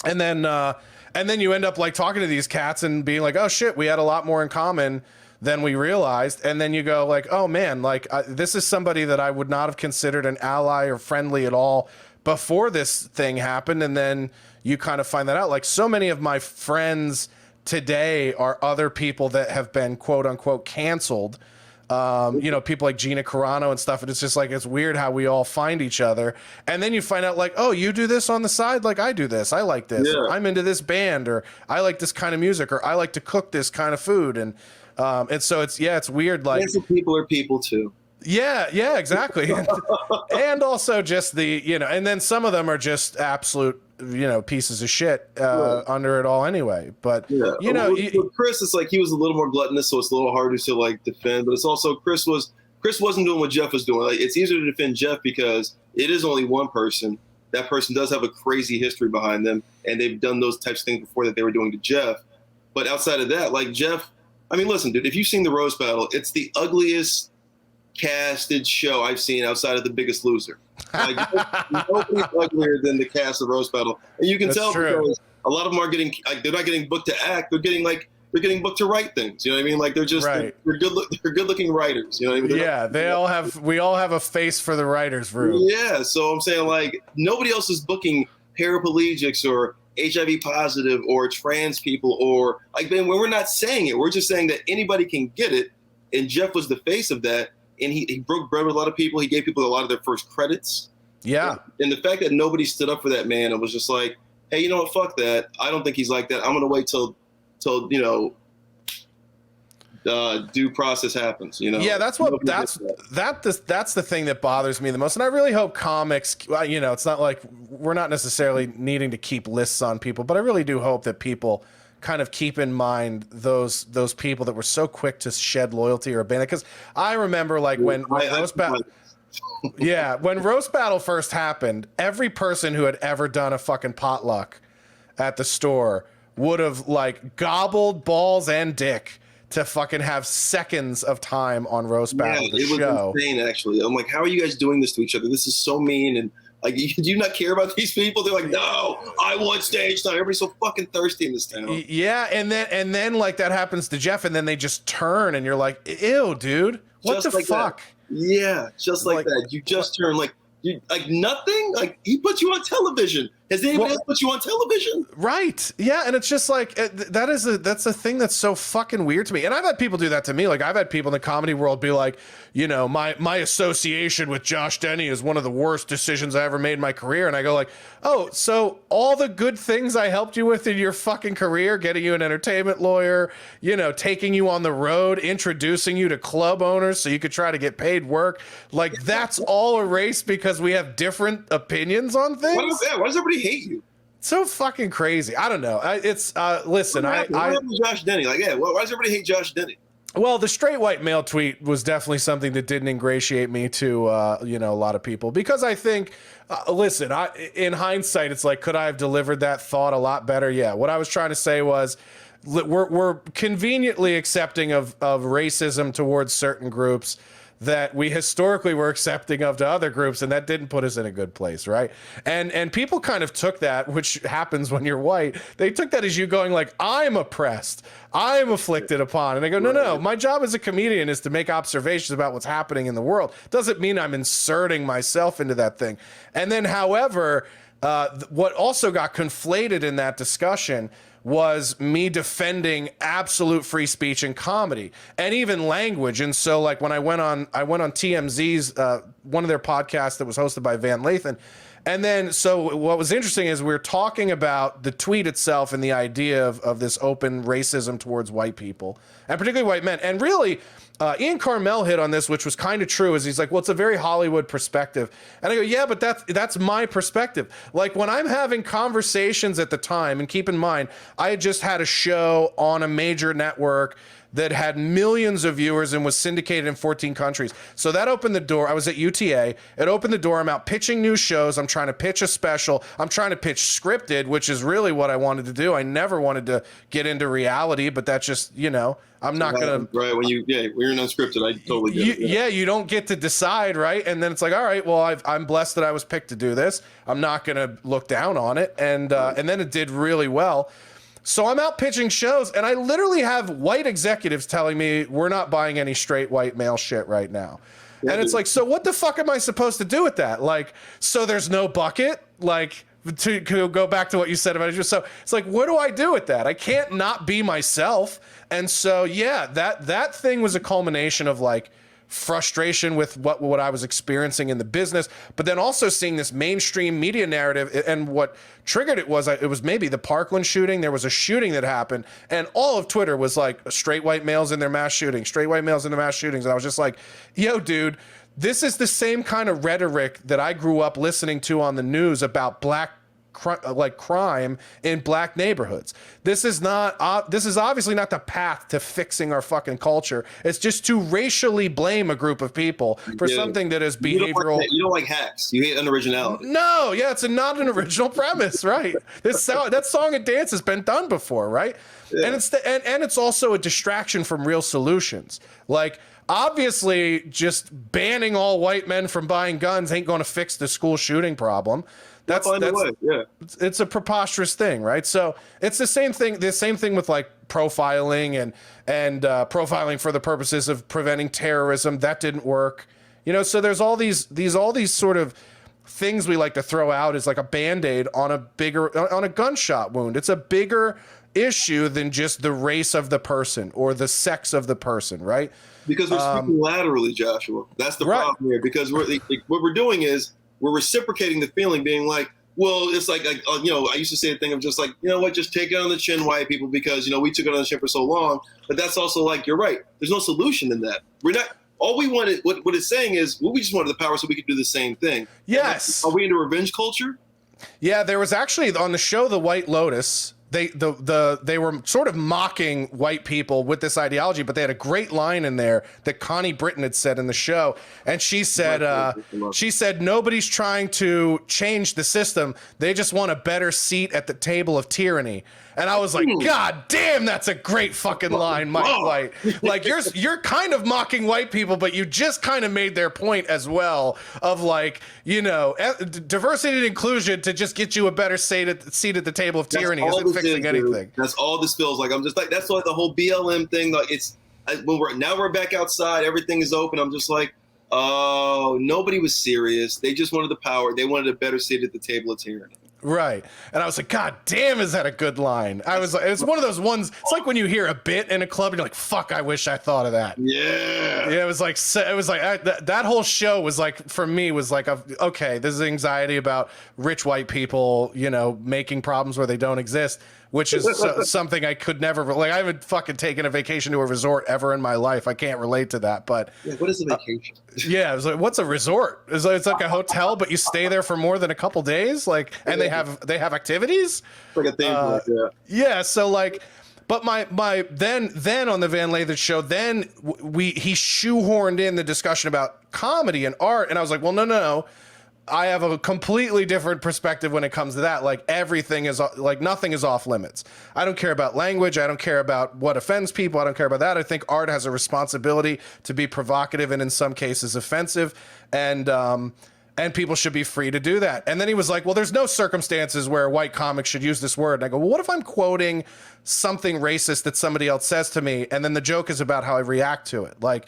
And then you end up like talking to these cats and being like, oh shit, we had a lot more in common than we realized. And then you go like, oh man, like this is somebody that I would not have considered an ally or friendly at all before this thing happened. And then you kind of find that out. Like so many of my friends today are other people that have been quote unquote canceled. You know, people like Gina Carano and stuff. And it's just like, it's weird how we all find each other. And then you find out like, oh, you do this on the side? Like I do this. I like this. Or, I'm into this band, or I like this kind of music, or I like to cook this kind of food. And so it's weird. Like
people are people too.
Yeah, exactly. And also just the, you know, and then some of them are just absolute, you know, pieces of shit under it all anyway. But, you know,
with Chris, it's like he was a little more gluttonous, so it's a little harder to like defend. But it's also Chris wasn't doing what Jeff was doing. Like, it's easier to defend Jeff because it is only one person. That person does have a crazy history behind them, and they've done those types of things before that they were doing to Jeff. But outside of that, like Jeff, I mean, listen, dude, if you've seen the Roast Battle, it's the ugliest casted show I've seen outside of The Biggest Loser. Like, nobody's uglier than the cast of Roast Battle. And you can tell because a lot of them are getting, like, they're not getting booked to act. They're getting booked to write things. You know what I mean? Like, they're just, they're good looking writers. You know what I mean?
We all have a face for the writer's room.
Yeah. So I'm saying, like, nobody else is booking paraplegics or HIV positive or trans people, or like, when we're not saying it, we're just saying that anybody can get it. And Jeff was the face of that. And he broke bread with a lot of people. He gave people a lot of their first credits. Yeah. And the fact that nobody stood up for that man and was just like, hey, you know what? Fuck that. I don't think he's like that. I'm going to wait till, you know, due process happens, you know? Yeah, that's
the thing that bothers me the most. And I really hope comics, you know, it's not like we're not necessarily needing to keep lists on people, but I really do hope that people kind of keep in mind those people that were so quick to shed loyalty or abandon. Because I remember like when Roast Battle, when Roast Battle first happened, every person who had ever done a fucking potluck at the store would have like gobbled balls and dick to fucking have seconds of time on Roast Battle.
Yeah, it was insane, actually. I'm like, how are you guys doing this to each other? This is so mean. And like, do you not care about these people? They're like, no, I want stage time. Everybody's so fucking thirsty in this town.
Yeah, and then like that happens to Jeff, and then they just turn, and you're like, ew, dude, what just the fuck?
That. Yeah, just like that. You just turn like you like nothing. Like he puts you on television. Has anybody else put you on television?
Right. Yeah. And it's just like, that's a thing that's so fucking weird to me. And I've had people do that to me. Like, I've had people in the comedy world be like, you know, my association with Josh Denny is one of the worst decisions I ever made in my career. And I go like, oh, so all the good things I helped you with in your fucking career, getting you an entertainment lawyer, you know, taking you on the road, introducing you to club owners so you could try to get paid work. Like, that's all erased because we have different opinions on things.
Why does everybody hate you?
So fucking crazy. I don't know. Listen,
What happened to Josh Denny? Like, yeah, why does everybody hate Josh Denny?
Well, the straight white male tweet was definitely something that didn't ingratiate me to, you know, a lot of people, because I think, listen, in hindsight, it's like, could I have delivered that thought a lot better? Yeah. What I was trying to say was, we're conveniently accepting of racism towards certain groups that we historically were accepting of to other groups, and that didn't put us in a good place, right? And people kind of took that, which happens when you're white. They took that as you going like, I'm oppressed, I'm afflicted upon. And I go, no, my job as a comedian is to make observations about what's happening in the world. Doesn't mean I'm inserting myself into that thing. And then, however, what also got conflated in that discussion was me defending absolute free speech in comedy and even language. And so, like, when I went on TMZ's, one of their podcasts that was hosted by Van Lathan. And then, so what was interesting is we were talking about the tweet itself and the idea of this open racism towards white people, and particularly white men. And really, Ian Carmel hit on this, which was kind of true, is he's like, well, it's a very Hollywood perspective. And I go, yeah, but that's my perspective. Like, when I'm having conversations at the time, and keep in mind, I had just had a show on a major network that had millions of viewers and was syndicated in 14 countries. So that opened the door. I was at UTA. It opened the door. I'm out pitching new shows. I'm trying to pitch a special. I'm trying to pitch scripted, which is really what I wanted to do. I never wanted to get into reality, but that's just, you know, I'm not going to.
Right. When you're unscripted, I totally get it.
Yeah, you don't get to decide, right? And then it's like, all right, well, I'm blessed that I was picked to do this. I'm not going to look down on it. And then it did really well. So I'm out pitching shows, and I literally have white executives telling me we're not buying any straight white male shit right now. Yeah, and it's like, so what the fuck am I supposed to do with that? Like, so there's no bucket? Like, to go back to what you said about it. So it's like, what do I do with that? I can't not be myself. And so, yeah, that thing was a culmination of, like, frustration with what I was experiencing in the business, but then also seeing this mainstream media narrative. And what triggered it was maybe the Parkland shooting. There was a shooting that happened, and all of Twitter was like, straight white males in their mass shootings, straight white males in their mass shootings. And I was just like, yo, dude, this is the same kind of rhetoric that I grew up listening to on the news about crime in black neighborhoods. This is obviously not the path to fixing our fucking culture. It's just to racially blame a group of people for something that is behavioral.
You don't like hacks. You hate unoriginality.
No, yeah, it's not an original premise, right? That song and dance has been done before, right? Yeah. And it's also a distraction from real solutions. Like, obviously, just banning all white men from buying guns ain't going to fix the school shooting problem. It's a preposterous thing, right? So it's the same thing with, like, profiling and profiling for the purposes of preventing terrorism. That didn't work, you know. So there's all these sort of things we like to throw out as like a Band-Aid on a gunshot wound. It's a bigger issue than just the race of the person or the sex of the person, right?
Because we're speaking laterally, Joshua. That's the problem here. Because what we're doing is we're reciprocating the feeling, being like, well, it's like, you know, I used to say the thing of just like, you know what, just take it on the chin, white people, because, you know, we took it on the chin for so long. But that's also like, you're right. There's no solution in that. We're not. All we wanted, what it's saying is, well, we just wanted the power so we could do the same thing.
Yes.
Are we into revenge culture?
Yeah, there was actually on the show The White Lotus. They were sort of mocking white people with this ideology, but they had a great line in there that Connie Britton had said in the show, and she said nobody's trying to change the system; they just want a better seat at the table of tyranny. And I was like, God damn, that's a great fucking line, Mike White. Like, you're kind of mocking white people, but you just kind of made their point as well of, like, you know, diversity and inclusion to just get you a better seat at the table of tyranny isn't fixing anything.
That's all this feels like. I'm just like, that's like the whole BLM thing. Like, we're back outside, everything is open. I'm just like, oh, nobody was serious. They just wanted the power. They wanted a better seat at the table of tyranny.
Right. And I was like, God damn, is that a good line? I was like, it's one of those ones. It's like when you hear a bit in a club and you're like, fuck, I wish I thought of that.
Yeah.
Yeah. It was like that whole show was like, for me, was like, okay, this is anxiety about rich white people, you know, making problems where they don't exist, which is something I could never, like, I haven't fucking taken a vacation to a resort ever in my life. I can't relate to that, but.
Yeah, what is a vacation?
Yeah. It was like, what's a resort? It's like a hotel, but you stay there for more than a couple days. Like, and they have activities.
It's like a theme park, yeah.
Yeah. So like, but my then on the Van Lathan show, then he shoehorned in the discussion about comedy and art. And I was like, well, no. I have a completely different perspective when it comes to that. Like everything is like nothing is off limits. I don't care about language. I don't care about what offends people. I don't care about that. I think art has a responsibility to be provocative and in some cases offensive. And people should be free to do that. And then he was like, well, there's no circumstances where white comics should use this word. And I go, well, what if I'm quoting something racist that somebody else says to me? And then the joke is about how I react to it. Like,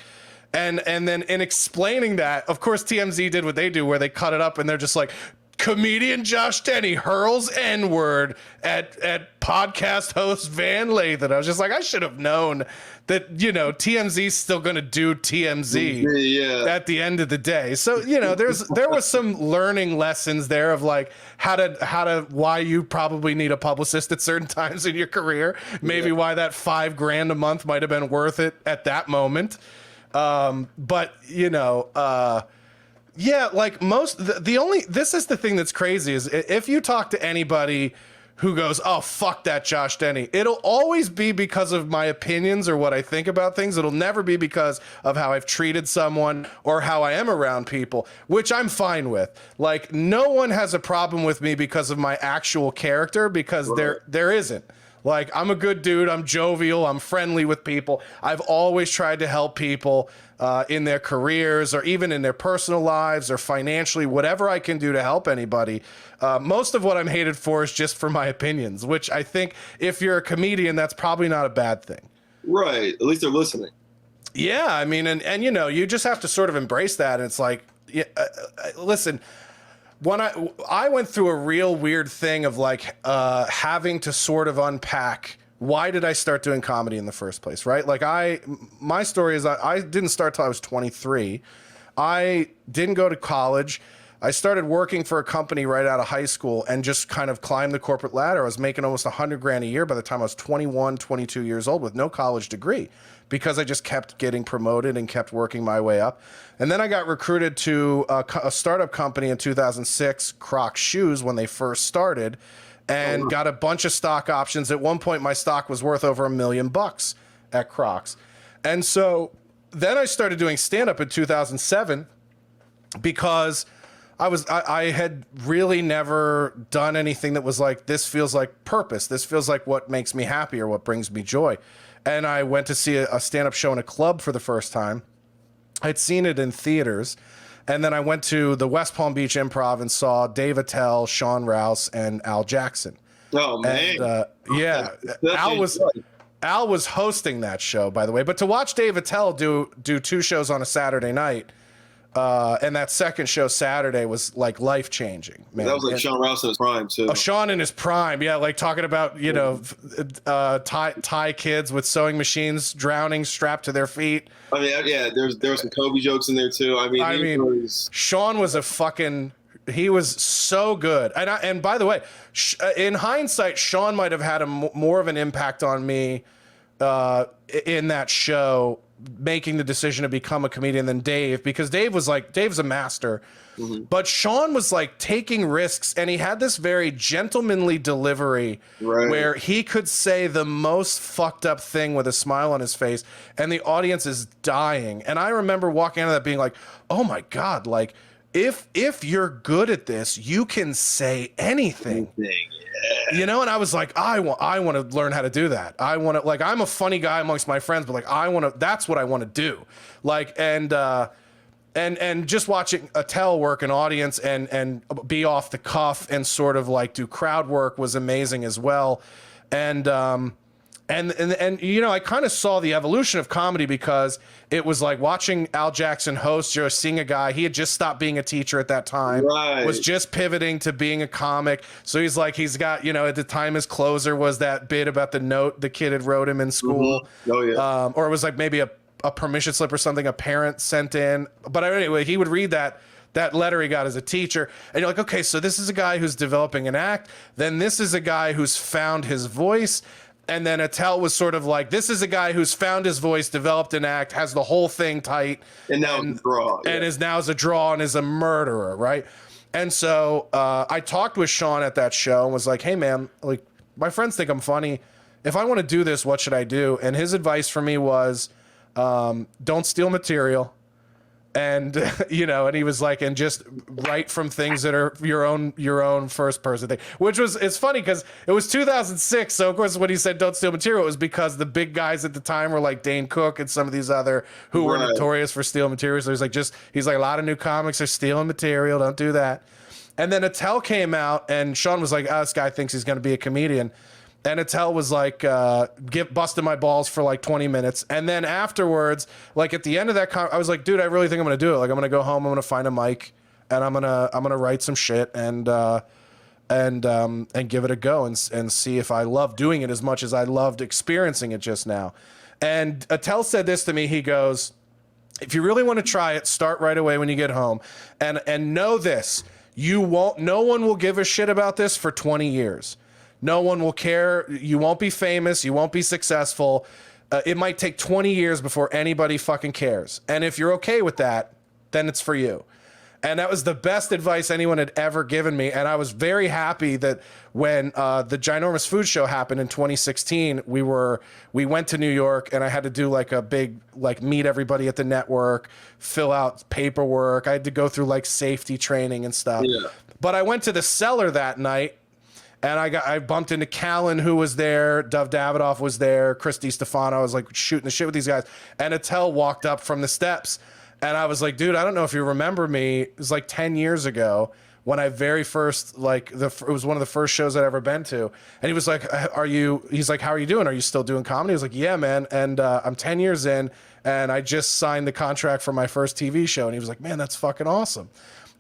and then in explaining that, of course, TMZ did what they do, where they cut it up and they're just like, comedian Josh Denny hurls N-word at podcast host Van Lathan. I was just like, I should have known that, you know, TMZ's still going to do TMZ at the end of the day. So, you know, there was some learning lessons there of like why you probably need a publicist at certain times in your career. Maybe why that $5,000 a month might have been worth it at that moment. But you know, yeah, like this is the thing that's crazy is if you talk to anybody who goes, oh, fuck that Josh Denny, it'll always be because of my opinions or what I think about things. It'll never be because of how I've treated someone or how I am around people, which I'm fine with. Like no one has a problem with me because of my actual character, because there isn't. Like, I'm a good dude. I'm jovial. I'm friendly with people. I've always tried to help people in their careers or even in their personal lives or financially, whatever I can do to help anybody. Most of what I'm hated for is just for my opinions, which I think if you're a comedian, that's probably not a bad thing.
Right. At least they're listening.
Yeah. I mean, and you know, you just have to sort of embrace that. And it's like, listen, when I went through a real weird thing of like having to sort of unpack why did I start doing comedy in the first place, right? Like my story is I didn't start till I was 23. I didn't go to college. I started working for a company right out of high school and just kind of climbed the corporate ladder. I was making almost $100,000 a year by the time I was 21, 22 years old with no college degree because I just kept getting promoted and kept working my way up. And then I got recruited to a startup company in 2006, Crocs Shoes, when they first started, and got a bunch of stock options. At one point, my stock was worth over $1 million at Crocs. And so then I started doing stand-up in 2007 because I had really never done anything that was like, this feels like purpose. This feels like what makes me happy or what brings me joy. And I went to see a stand-up show in a club for the first time. I'd seen it in theaters. And then I went to the West Palm Beach Improv and saw Dave Attell, Sean Rouse, and Al Jackson.
Oh, man.
And, yeah. Al was hosting that show, by the way. But to watch Dave Attell do 2 shows on a Saturday night, and that second show Saturday was like life changing, man.
That was like Sean Rouse in his prime too.
Oh, Sean in his prime, yeah, like talking about Thai kids with sewing machines drowning strapped to their feet.
I mean, yeah, there were some Kobe jokes in there too. I mean,
Sean was he was so good. And by the way, in hindsight, Sean might have had more of an impact on me in that show, making the decision to become a comedian than Dave, because Dave's a master, but Sean was like taking risks, and he had this very gentlemanly delivery where he could say the most fucked up thing with a smile on his face and the audience is dying. And I remember walking out of that being like, oh my God, like if you're good at this, you can say anything. You know, and I was like, I want to learn how to do that. I want to, like, I'm a funny guy amongst my friends, but like, that's what I want to do. Like, and just watching Attell work an audience and be off the cuff and sort of like do crowd work was amazing as well. And And you know, I kind of saw the evolution of comedy because it was like watching Al Jackson host, you're seeing a guy, he had just stopped being a teacher at that time, was just pivoting to being a comic. So he's got, you know, at the time his closer was that bit about the note the kid had wrote him in school.
Oh, yeah.
Or it was like maybe a permission slip or something a parent sent in. But anyway, he would read that letter he got as a teacher, and you're like, okay, so this is a guy who's developing an act. Then this is a guy who's found his voice. And then Attell was sort of like, this is a guy who's found his voice, developed an act, has the whole thing tight.
And now it's a draw.
And is now a draw and is a murderer, right? And so I talked with Sean at that show and was like, hey, man, like, my friends think I'm funny. If I want to do this, what should I do? And his advice for me was, don't steal material. And, you know, and he was like, and just write from things that are your own first person thing, which was, it's funny because it was 2006. So of course, when he said don't steal material, it was because the big guys at the time were like Dane Cook and some of these other who were notorious for stealing material. So he's like, a lot of new comics are stealing material. Don't do that. And then Attell came out and Sean was like, oh, this guy thinks he's going to be a comedian. And Attell was like, busting my balls for like 20 minutes. And then afterwards, like at the end of that, I was like, dude, I really think I'm going to do it. Like, I'm going to go home, I'm going to find a mic and I'm going to write some shit and give it a go and see if I love doing it as much as I loved experiencing it just now. And Attell said this to me. He goes, if you really want to try it, start right away when you get home and know this, no one will give a shit about this for 20 years. No one will care. You won't be famous. You won't be successful. It might take 20 years before anybody fucking cares. And if you're okay with that, then it's for you. And that was the best advice anyone had ever given me. And I was very happy that when the Ginormous Food Show happened in 2016, we went to New York and I had to do like a big, like meet everybody at the network, fill out paperwork. I had to go through like safety training and stuff. Yeah. But I went to the cellar that night. And I bumped into Callan, who was there. Dov Davidoff was there. Christy Stefano. I was like shooting the shit with these guys. And Attell walked up from the steps. And I was like, dude, I don't know if you remember me. It was like 10 years ago when I very first, like, it was one of the first shows I'd ever been to. And he was like, he's like, how are you doing? Are you still doing comedy? I was like, yeah, man. And I'm 10 years in. And I just signed the contract for my first TV show. And he was like, man, that's fucking awesome.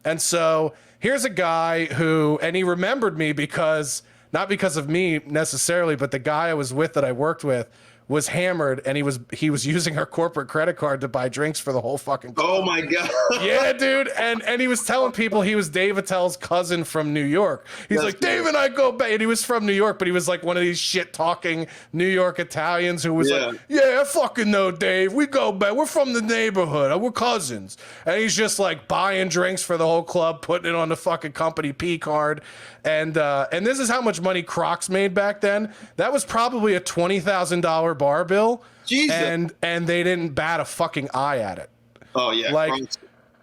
And so here's a guy who, and he remembered me because, not because of me necessarily, but the guy I was with that I worked with was hammered and he was using our corporate credit card to buy drinks for the whole fucking club.
Oh my God.
Yeah, dude. And he was telling people he was Dave Attell's cousin from New York. He's like, Dave and I go back. And he was from New York, but he was like one of these shit talking New York Italians who was like, yeah, I fucking know Dave. We go back. We're from the neighborhood. We're cousins. And he's just like buying drinks for the whole club, putting it on the fucking company P card. And this is how much money Crocs made back then. That was probably a $20,000 bar bill. Jesus. And they didn't bat a fucking eye at it.
Oh yeah. Like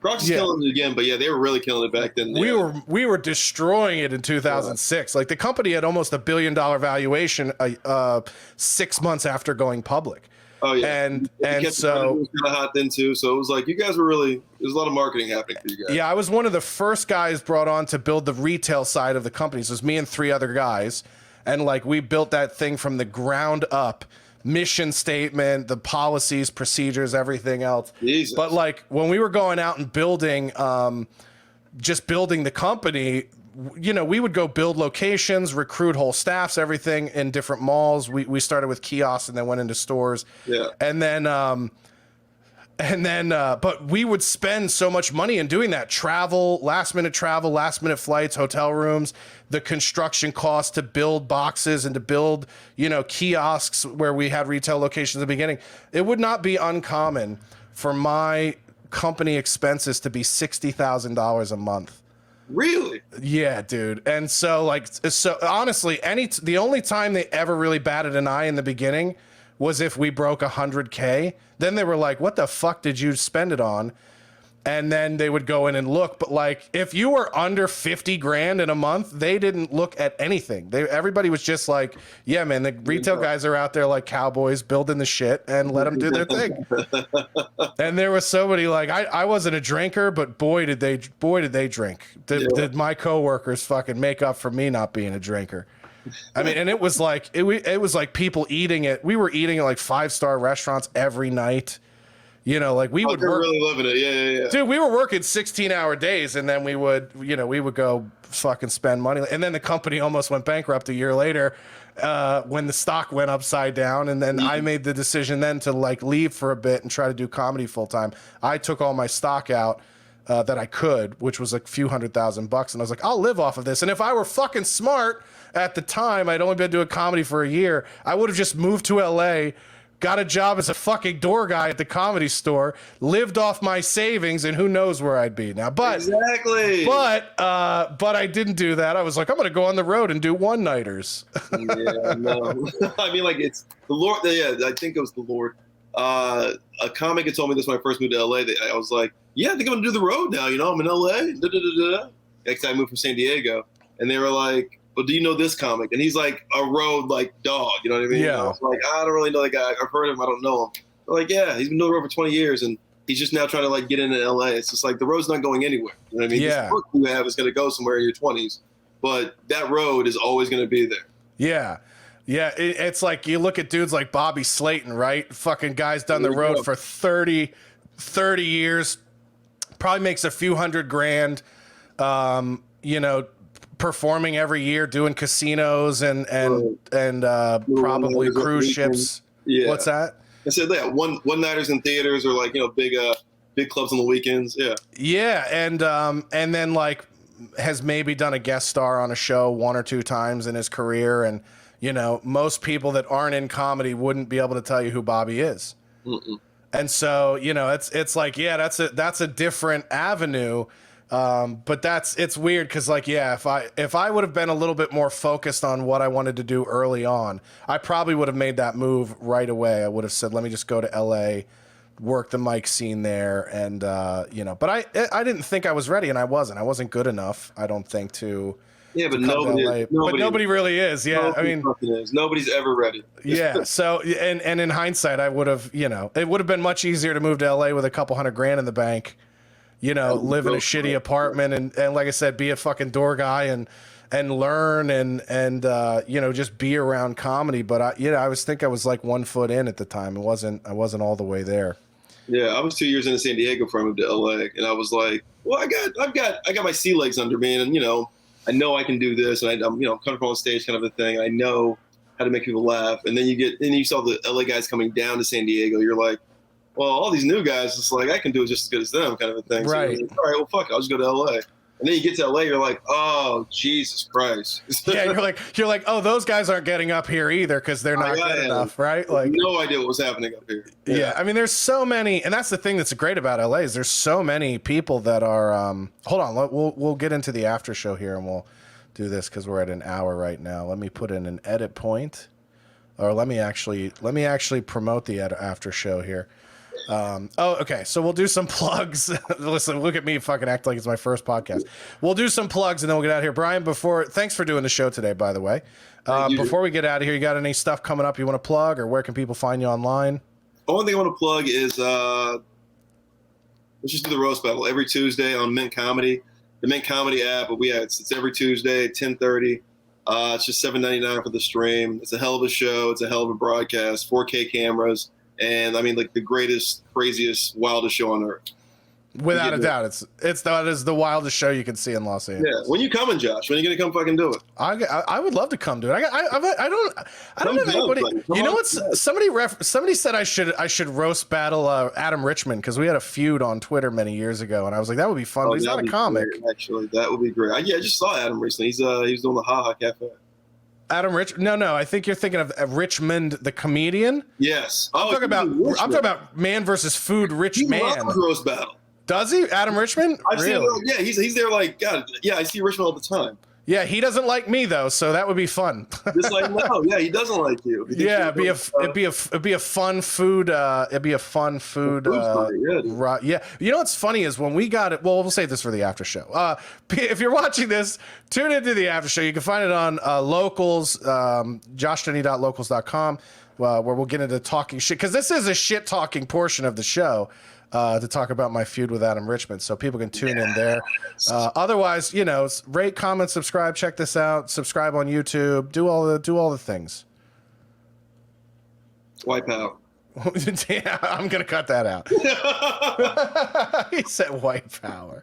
Crocs is killing it again, but yeah, they were really killing it back then.
We were destroying it in 2006. Like the company had almost $1 billion valuation 6 months after going public.
Oh yeah,
and
so it was kind of hot then too. So it was like you guys were really, there's a lot of marketing happening for you guys.
Yeah, I was one of the first guys brought on to build the retail side of the company. So it was me and 3 other guys, and like we built that thing from the ground up. Mission statement, the policies, procedures, everything else. Jesus. But like when we were going out and building, just building the company, you know, we would go build locations, recruit whole staffs, everything in different malls. We started with kiosks and then went into stores. Yeah. And then, but we would spend so much money in doing that. Travel, last minute flights, hotel rooms, the construction costs to build boxes and to build, you know, kiosks where we had retail locations at the beginning. It would not be uncommon for my company expenses to be $60,000 a month.
Really?
Yeah, dude. And so honestly, the only time they ever really batted an eye in the beginning was if we broke 100K. Then they were like, what the fuck did you spend it on? And then they would go in and look. But like, if you were under 50 grand in a month, they didn't look at anything. Everybody was just like, yeah, man, the retail guys are out there like cowboys building the shit and let them do their thing. And there was somebody like, I wasn't a drinker, but boy, did they drink. Did my coworkers fucking make up for me not being a drinker? I mean, and it was like it was like people eating it. We were eating at like 5-star restaurants every night. You know, like we would work,
really living it. Yeah.
Dude, we were working 16-hour days, and then we would go fucking spend money. And then the company almost went bankrupt a year later when the stock went upside down. And then I made the decision then to like leave for a bit and try to do comedy full time. I took all my stock out that I could, which was like a few $100,000, and I was like, I'll live off of this. And if I were fucking smart at the time, I'd only been doing comedy for a year, I would have just moved to LA, got a job as a fucking door guy at the Comedy Store, lived off my savings, and who knows where I'd be now. But
exactly.
But I didn't do that. I was like, I'm going to go on the road and do one-nighters.
Yeah, no. I mean, like, it's the Lord. Yeah, I think it was the Lord. A comic had told me this when I first moved to LA. I was like, yeah, I think I'm going to do the road now. You know, I'm in LA. Next time I moved from San Diego. And they were like, well, do you know this comic? And he's like a road like dog, you know what I mean?
Yeah.
I was like, I don't really know that guy. I've heard of him. I don't know him. They're like, yeah, he's been doing the road for 20 years, and he's just now trying to like get into LA. It's just like the road's not going anywhere. You know what I mean?
Yeah.
This book you have is going to go somewhere in your 20s, but that road is always going to be there.
Yeah. Yeah, it's like you look at dudes like Bobby Slayton, right? Fucking guy's done the road for 30 years, probably makes a few $100,000, you know, performing every year, doing casinos and probably cruise ships.
Yeah.
What's that?
I said that one-nighters in theaters or like, you know, big clubs on the weekends. Yeah.
Yeah, and then like has maybe done a guest star on a show 1 or 2 times in his career, and you know, most people that aren't in comedy wouldn't be able to tell you who Bobby is. Mm-mm. And so, you know, it's like, yeah, that's a different avenue. But it's weird because like, yeah, if I would have been a little bit more focused on what I wanted to do early on, I probably would have made that move right away. I would have said, let me just go to LA, work the mic scene there. And, you know, but I didn't think I was ready, and I wasn't good enough, I don't think,
yeah, but nobody
really is. Yeah. I mean,
nobody's ever ready.
Yeah. So, and in hindsight, I would have, you know, it would have been much easier to move to LA with a couple $100,000 in the bank, you know, live in a shitty apartment and like I said, be a fucking door guy and learn and you know, just be around comedy. But I was like 1 foot in at the time. I wasn't all the way there.
Yeah. I was 2 years into San Diego before I moved to LA, and I was like, well, I got my sea legs under me, and you know, I know I can do this, and I'm, you know, comfortable on stage, kind of a thing. I know how to make people laugh. And then you saw the LA guys coming down to San Diego. You're like, well, all these new guys, it's like I can do it just as good as them, kind of a thing.
Right.
So like, all right, well, fuck it, I'll just go to LA. And then you get to LA, you're like, oh, Jesus Christ.
Yeah, you're like, oh, those guys aren't getting up here either because they're not good enough, right? Like,
no idea what was happening up here.
Yeah, I mean, there's so many, and that's the thing that's great about LA is there's so many people that are. Hold on, we'll get into the after show here, and we'll do this because we're at an hour right now. Let me put in an edit point, or let me actually promote the after show here. Okay. So we'll do some plugs. Listen, look at me fucking act like it's my first podcast. We'll do some plugs and then we'll get out of here. Brian, thanks for doing the show today, by the way. Before we get out of here, you got any stuff coming up you want to plug, or where can people find you online?
The only thing I want to plug is let's just do the roast battle every Tuesday on Mint Comedy, the Mint Comedy app. But it's every Tuesday at 10:30. It's just $7.99 for the stream. It's a hell of a show. It's a hell of a broadcast. 4K cameras. And I mean, like the greatest, craziest, wildest show on earth.
Without a doubt, that is the wildest show you can see in Los Angeles.
Yeah, when you coming, Josh? When are you gonna come fucking do it?
I would love to come do it. I don't have anybody. You know what? Somebody said I should roast battle Adam Richman because we had a feud on Twitter many years ago, and I was like, that would be fun. But he's not a comic.
Great, actually, that would be great. I just saw Adam recently. He's doing the Ha Ha Cafe.
Adam Rich? No. I think you're thinking of Richmond, the comedian.
Yes.
I'm talking about Man versus Food. Rich Man.
Loves roast battle.
Does he? Adam Richmond?
Really? Yeah, he's there like, God, yeah, I see Richmond all the time.
Yeah, he doesn't like me though, so that would be fun.
Just like, no, yeah, he doesn't like you.
Yeah, it'd be a fun food. It'd be a fun food. Yeah, you know what's funny is when we got it. Well, we'll save this for the after show. If you're watching this, tune into the after show. You can find it on Locals, joshdenny.locals.com. where we'll get into talking shit, because this is a shit talking portion of the show, to talk about my feud with Adam Richman. So people can tune in there. Otherwise, rate, comment, subscribe, check this out, subscribe on YouTube, do all the things.
Wipe out.
Yeah, I'm gonna cut that out. He said white power.